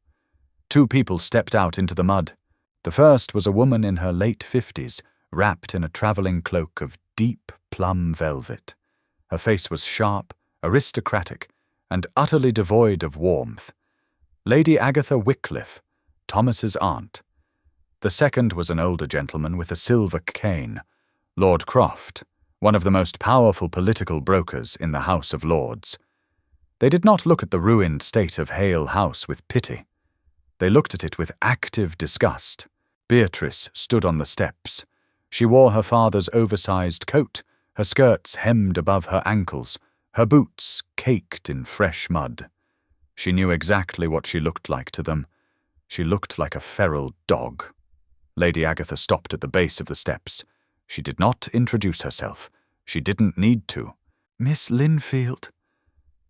2 people stepped out into the mud. The first was a woman in her late 50s, wrapped in a travelling cloak of deep plum velvet. Her face was sharp, aristocratic, and utterly devoid of warmth. Lady Agatha Wickliffe, Thomas's aunt. The second was an older gentleman with a silver cane, Lord Croft, one of the most powerful political brokers in the House of Lords. They did not look at the ruined state of Hale House with pity. They looked at it with active disgust. Beatrice stood on the steps. She wore her father's oversized coat, her skirts hemmed above her ankles, her boots caked in fresh mud. She knew exactly what she looked like to them. She looked like a feral dog. Lady Agatha stopped at the base of the steps. She did not introduce herself. She didn't need to. "Miss Linfield,"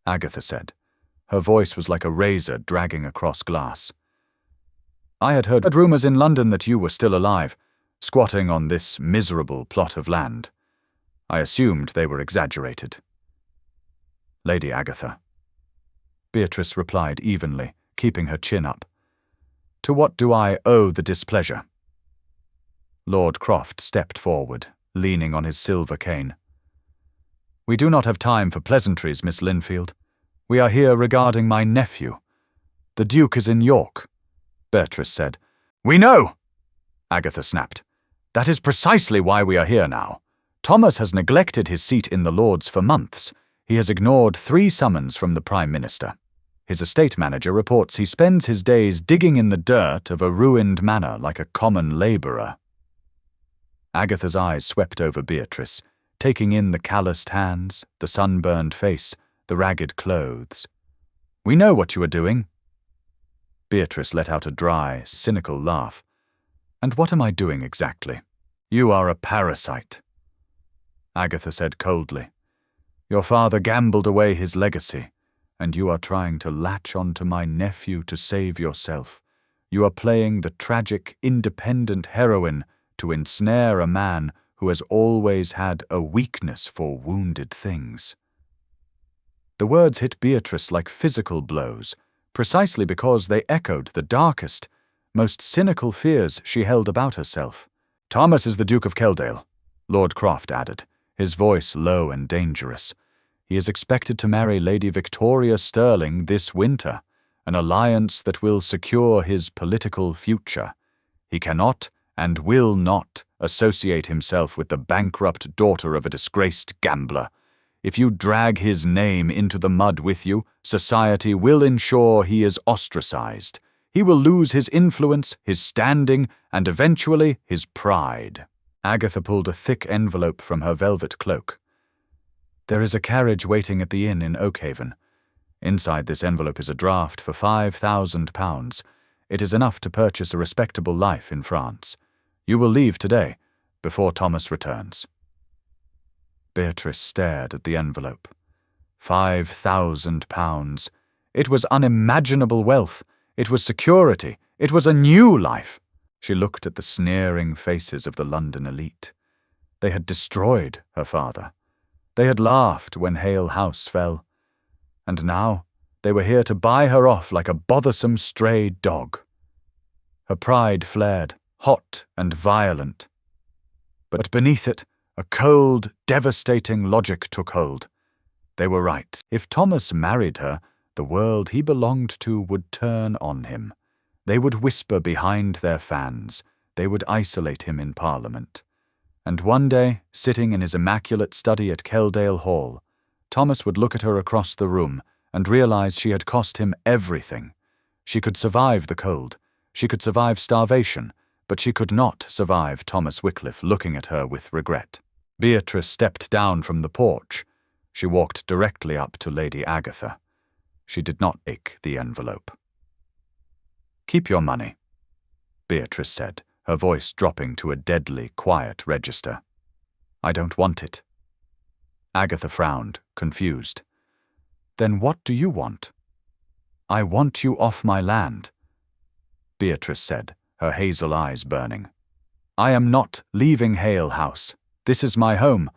Agatha said. Her voice was like a razor dragging across glass. "I had heard rumours in London that you were still alive, squatting on this miserable plot of land. I assumed they were exaggerated." "Lady Agatha," Beatrice replied evenly, keeping her chin up. "To what do I owe the displeasure?" Lord Croft stepped forward, leaning on his silver cane. "We do not have time for pleasantries, Miss Linfield. We are here regarding my nephew. The Duke is in York," Beatrice said. "We know!" Agatha snapped. "That is precisely why we are here now. Thomas has neglected his seat in the Lords for months. He has ignored 3 summons from the Prime Minister. His estate manager reports he spends his days digging in the dirt of a ruined manor like a common labourer." Agatha's eyes swept over Beatrice, taking in the calloused hands, the sunburned face, the ragged clothes. "We know what you are doing." Beatrice let out a dry, cynical laugh. "And what am I doing exactly?" "You are a parasite," Agatha said coldly. "Your father gambled away his legacy, and you are trying to latch onto my nephew to save yourself. You are playing the tragic, independent heroine to ensnare a man who has always had a weakness for wounded things." The words hit Beatrice like physical blows, precisely because they echoed the darkest, most cynical fears she held about herself. "Thomas is the Duke of Keldale," Lord Croft added, his voice low and dangerous. "He is expected to marry Lady Victoria Sterling this winter, an alliance that will secure his political future. He cannot and will not associate himself with the bankrupt daughter of a disgraced gambler. If you drag his name into the mud with you, society will ensure he is ostracized. He will lose his influence, his standing, and eventually his pride." Agatha pulled a thick envelope from her velvet cloak. "There is a carriage waiting at the inn in Oakhaven. Inside this envelope is a draft for £5,000. It is enough to purchase a respectable life in France. You will leave today, before Thomas returns." Beatrice stared at the envelope. £5,000. It was unimaginable wealth. It was security. It was a new life. She looked at the sneering faces of the London elite. They had destroyed her father. They had laughed when Hale House fell. And now they were here to buy her off like a bothersome stray dog. Her pride flared, hot and violent. But beneath it, a cold, devastating logic took hold. They were right. If Thomas married her, the world he belonged to would turn on him. They would whisper behind their fans. They would isolate him in Parliament. And one day, sitting in his immaculate study at Keldale Hall, Thomas would look at her across the room and realize she had cost him everything. She could survive the cold. She could survive starvation, but she could not survive Thomas Wickliffe looking at her with regret. Beatrice stepped down from the porch. She walked directly up to Lady Agatha. She did not take the envelope. "Keep your money," Beatrice said, her voice dropping to a deadly, quiet register. "I don't want it." Agatha frowned, confused. "Then what do you want?" "I want you off my land," Beatrice said, her hazel eyes burning. "I am not leaving Hale House. This is my home,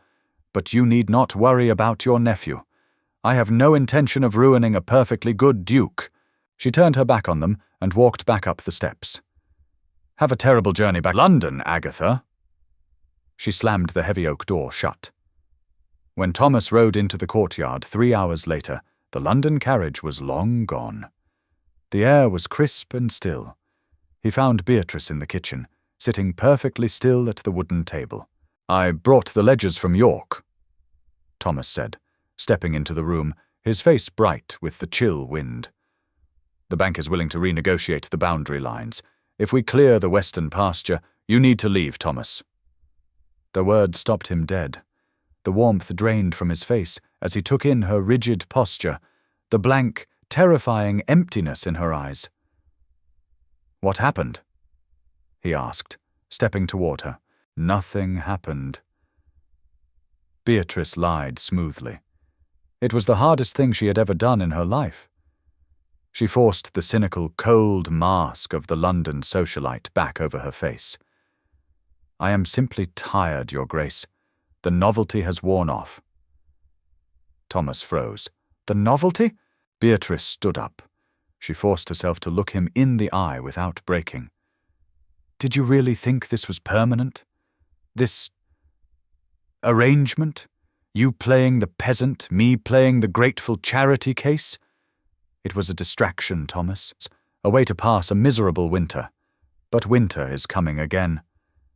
but you need not worry about your nephew. I have no intention of ruining a perfectly good duke." She turned her back on them and walked back up the steps. "Have a terrible journey back to London, Agatha." She slammed the heavy oak door shut. When Thomas rode into the courtyard 3 hours later, the London carriage was long gone. The air was crisp and still. He found Beatrice in the kitchen, sitting perfectly still at the wooden table. "I brought the ledgers from York," Thomas said, stepping into the room, his face bright with the chill wind. "The bank is willing to renegotiate the boundary lines. If we clear the western pasture, you need to leave, Thomas." The words stopped him dead. The warmth drained from his face as he took in her rigid posture, the blank, terrifying emptiness in her eyes. "What happened?" he asked, stepping toward her. "Nothing happened." Beatrice lied smoothly. It was the hardest thing she had ever done in her life. She forced the cynical, cold mask of the London socialite back over her face. "I am simply tired, Your Grace. The novelty has worn off." Thomas froze. "The novelty?" Beatrice stood up. She forced herself to look him in the eye without breaking. "Did you really think this was permanent? This arrangement? You playing the peasant, me playing the grateful charity case? It was a distraction, Thomas, a way to pass a miserable winter. But winter is coming again,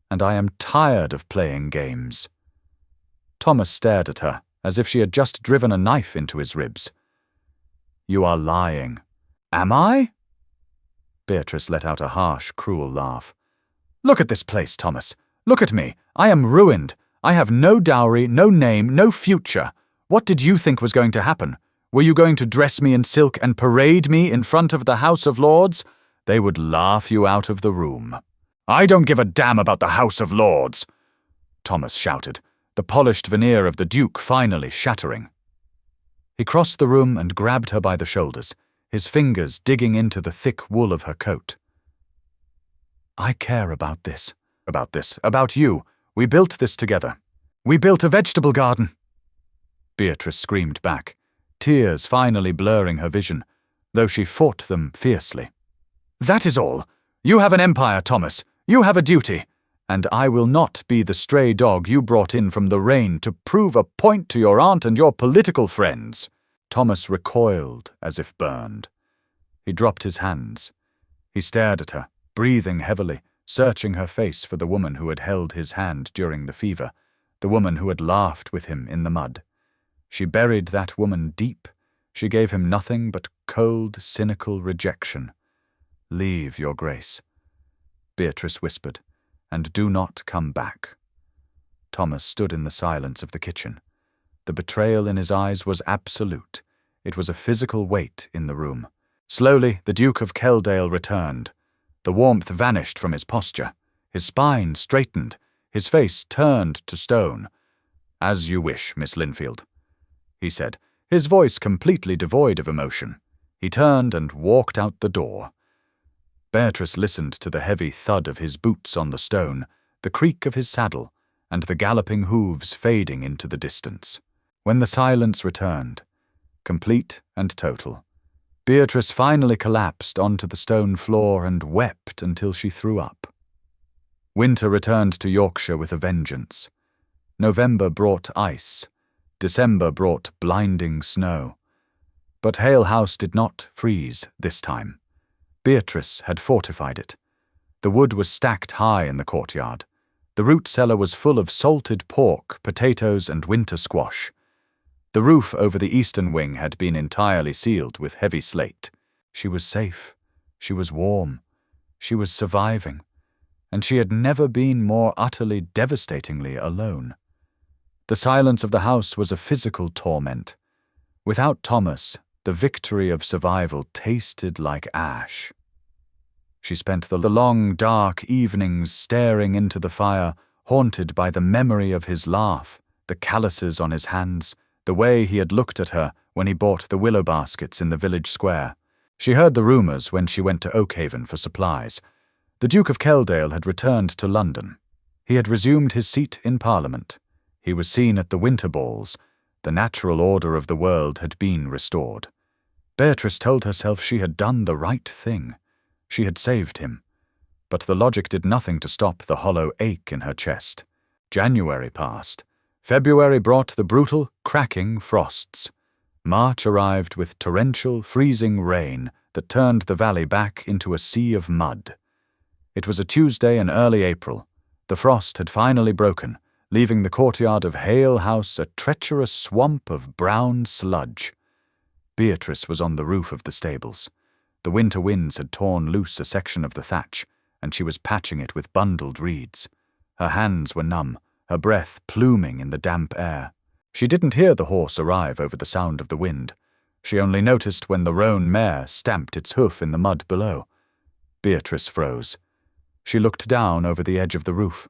and I am tired of playing games." Thomas stared at her, as if she had just driven a knife into his ribs. "You are lying." "Am I?" Beatrice let out a harsh, cruel laugh. "Look at this place, Thomas. Look at me. I am ruined. I have no dowry, no name, no future. What did you think was going to happen? Were you going to dress me in silk and parade me in front of the House of Lords? They would laugh you out of the room." "I don't give a damn about the House of Lords," Thomas shouted, the polished veneer of the Duke finally shattering. He crossed the room and grabbed her by the shoulders, his fingers digging into the thick wool of her coat. "I care about this, about you. We built this together. We built a vegetable garden." Beatrice screamed back, tears finally blurring her vision, though she fought them fiercely. "That is all. You have an empire, Thomas. You have a duty. And I will not be the stray dog you brought in from the rain to prove a point to your aunt and your political friends." Thomas recoiled as if burned. He dropped his hands. He stared at her, breathing heavily, searching her face for the woman who had held his hand during the fever, the woman who had laughed with him in the mud. She buried that woman deep. She gave him nothing but cold, cynical rejection. "Leave, Your Grace," Beatrice whispered, "and do not come back." Thomas stood in the silence of the kitchen. The betrayal in his eyes was absolute. It was a physical weight in the room. Slowly, the Duke of Kelldale returned. The warmth vanished from his posture. His spine straightened. His face turned to stone. "As you wish, Miss Linfield," he said, his voice completely devoid of emotion. He turned and walked out the door. Beatrice listened to the heavy thud of his boots on the stone, the creak of his saddle, and the galloping hooves fading into the distance. When the silence returned, complete and total, Beatrice finally collapsed onto the stone floor and wept until she threw up. Winter returned to Yorkshire with a vengeance. November brought ice. December brought blinding snow. But Hale House did not freeze this time. Beatrice had fortified it. The wood was stacked high in the courtyard. The root cellar was full of salted pork, potatoes, and winter squash. The roof over the eastern wing had been entirely sealed with heavy slate. She was safe. She was warm. She was surviving. And she had never been more utterly, devastatingly alone. The silence of the house was a physical torment. Without Thomas, the victory of survival tasted like ash. She spent the long, dark evenings staring into the fire, haunted by the memory of his laugh, the calluses on his hands, the way he had looked at her when he bought the willow baskets in the village square. She heard the rumours when she went to Oakhaven for supplies. The Duke of Kelldale had returned to London. He had resumed his seat in Parliament. He was seen at the winter balls. The natural order of the world had been restored. Beatrice told herself she had done the right thing. She had saved him. But the logic did nothing to stop the hollow ache in her chest. January passed. February brought the brutal, cracking frosts. March arrived with torrential, freezing rain that turned the valley back into a sea of mud. It was a Tuesday in early April. The frost had finally broken, leaving the courtyard of Hale House a treacherous swamp of brown sludge. Beatrice was on the roof of the stables. The winter winds had torn loose a section of the thatch, and she was patching it with bundled reeds. Her hands were numb, her breath pluming in the damp air. She didn't hear the horse arrive over the sound of the wind. She only noticed when the roan mare stamped its hoof in the mud below. Beatrice froze. She looked down over the edge of the roof.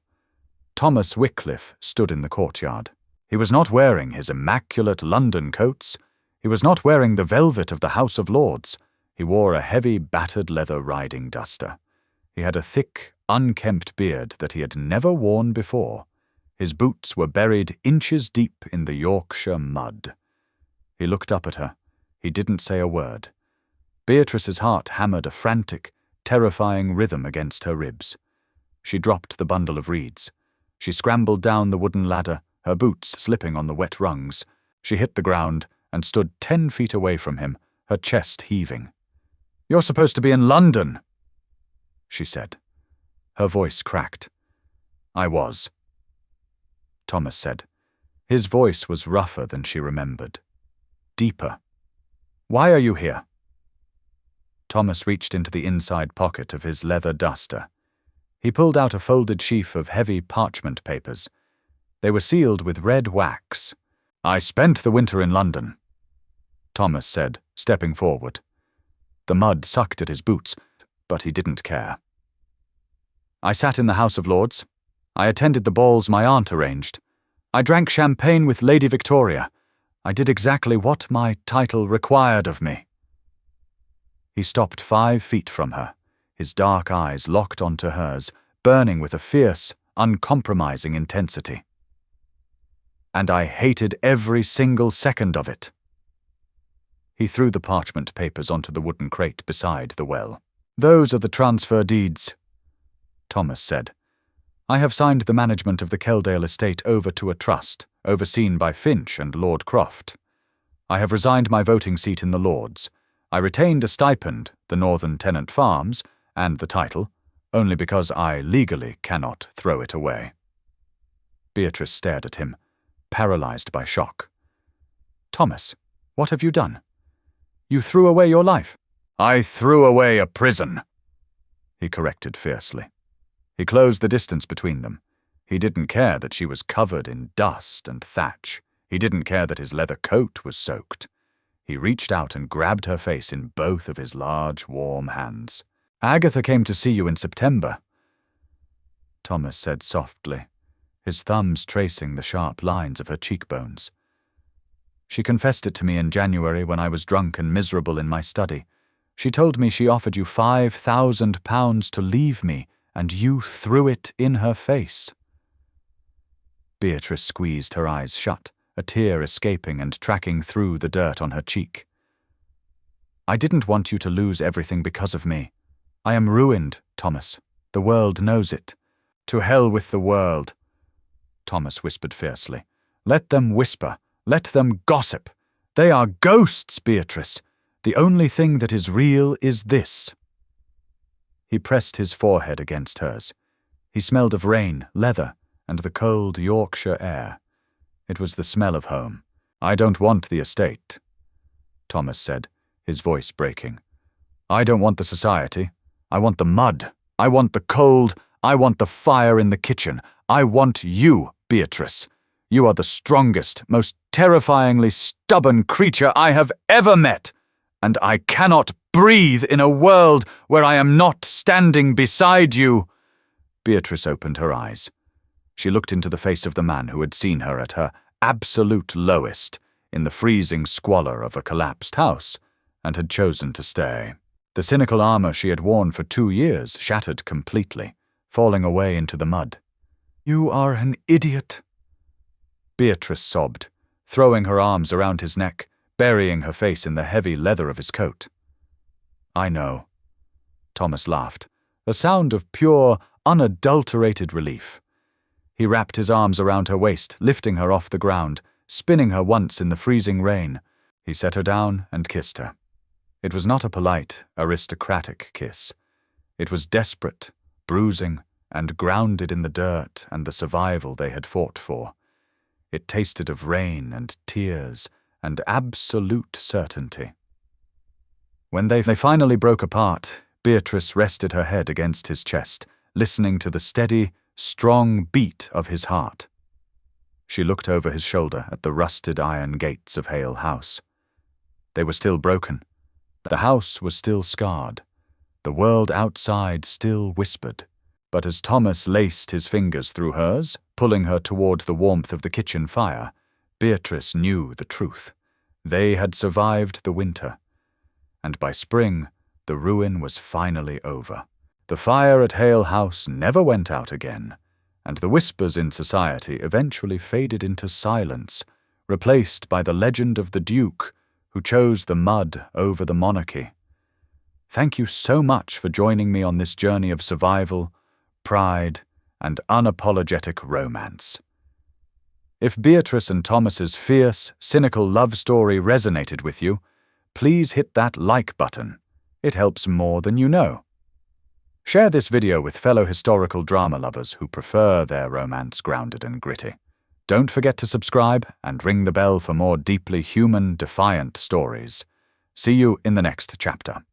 Thomas Wycliffe stood in the courtyard. He was not wearing his immaculate London coats. He was not wearing the velvet of the House of Lords. He wore a heavy, battered leather riding duster. He had a thick, unkempt beard that he had never worn before. His boots were buried inches deep in the Yorkshire mud. He looked up at her. He didn't say a word. Beatrice's heart hammered a frantic, terrifying rhythm against her ribs. She dropped the bundle of reeds. She scrambled down the wooden ladder, her boots slipping on the wet rungs. She hit the ground and stood 10 feet away from him, her chest heaving. "You're supposed to be in London," she said. Her voice cracked. "I was," Thomas said. His voice was rougher than she remembered. Deeper. "Why are you here?" Thomas reached into the inside pocket of his leather duster. He pulled out a folded sheaf of heavy parchment papers. They were sealed with red wax. "I spent the winter in London," Thomas said, stepping forward. The mud sucked at his boots, but he didn't care. "I sat in the House of Lords. I attended the balls my aunt arranged. I drank champagne with Lady Victoria. I did exactly what my title required of me." He stopped 5 feet from her, his dark eyes locked onto hers, burning with a fierce, uncompromising intensity. "And I hated every single second of it." He threw the parchment papers onto the wooden crate beside the well. "Those are the transfer deeds," Thomas said. "I have signed the management of the Kelldale estate over to a trust, overseen by Finch and Lord Croft. I have resigned my voting seat in the Lords. I retained a stipend, the Northern Tenant Farms, and the title, only because I legally cannot throw it away." Beatrice stared at him, paralyzed by shock. "Thomas, what have you done? You threw away your life." "I threw away a prison," he corrected fiercely. He closed the distance between them. He didn't care that she was covered in dust and thatch. He didn't care that his leather coat was soaked. He reached out and grabbed her face in both of his large, warm hands. "Agatha came to see you in September," Thomas said softly, his thumbs tracing the sharp lines of her cheekbones. "She confessed it to me in January when I was drunk and miserable in my study. She told me she offered you £5,000 to leave me, and you threw it in her face." Beatrice squeezed her eyes shut, a tear escaping and tracking through the dirt on her cheek. "I didn't want you to lose everything because of me. I am ruined, Thomas. The world knows it." "To hell with the world," Thomas whispered fiercely. "Let them whisper. Let them gossip. They are ghosts, Beatrice. The only thing that is real is this." He pressed his forehead against hers. He smelled of rain, leather, and the cold Yorkshire air. It was the smell of home. "I don't want the estate," Thomas said, his voice breaking. "I don't want the society. I want the mud. I want the cold. I want the fire in the kitchen. I want you, Beatrice. You are the strongest, most terrifyingly stubborn creature I have ever met, and I cannot breathe in a world where I am not standing beside you." Beatrice opened her eyes. She looked into the face of the man who had seen her at her absolute lowest, in the freezing squalor of a collapsed house, and had chosen to stay. The cynical armor she had worn for 2 years shattered completely, falling away into the mud. "You are an idiot," Beatrice sobbed, throwing her arms around his neck, burying her face in the heavy leather of his coat. "I know," Thomas laughed, a sound of pure, unadulterated relief. He wrapped his arms around her waist, lifting her off the ground, spinning her once in the freezing rain. He set her down and kissed her. It was not a polite, aristocratic kiss. It was desperate, bruising, and grounded in the dirt and the survival they had fought for. It tasted of rain and tears and absolute certainty. When they finally broke apart, Beatrice rested her head against his chest, listening to the steady, strong beat of his heart. She looked over his shoulder at the rusted iron gates of Hale House. They were still broken. The house was still scarred. The world outside still whispered. But as Thomas laced his fingers through hers, pulling her toward the warmth of the kitchen fire, Beatrice knew the truth. They had survived the winter. And by spring, the ruin was finally over. The fire at Hale House never went out again, and the whispers in society eventually faded into silence, replaced by the legend of the Duke who chose the mud over the monarchy. Thank you so much for joining me on this journey of survival, pride, and unapologetic romance. If Beatrice and Thomas's fierce, cynical love story resonated with you, please hit that like button. It helps more than you know. Share this video with fellow historical drama lovers who prefer their romance grounded and gritty. Don't forget to subscribe and ring the bell for more deeply human, defiant stories. See you in the next chapter.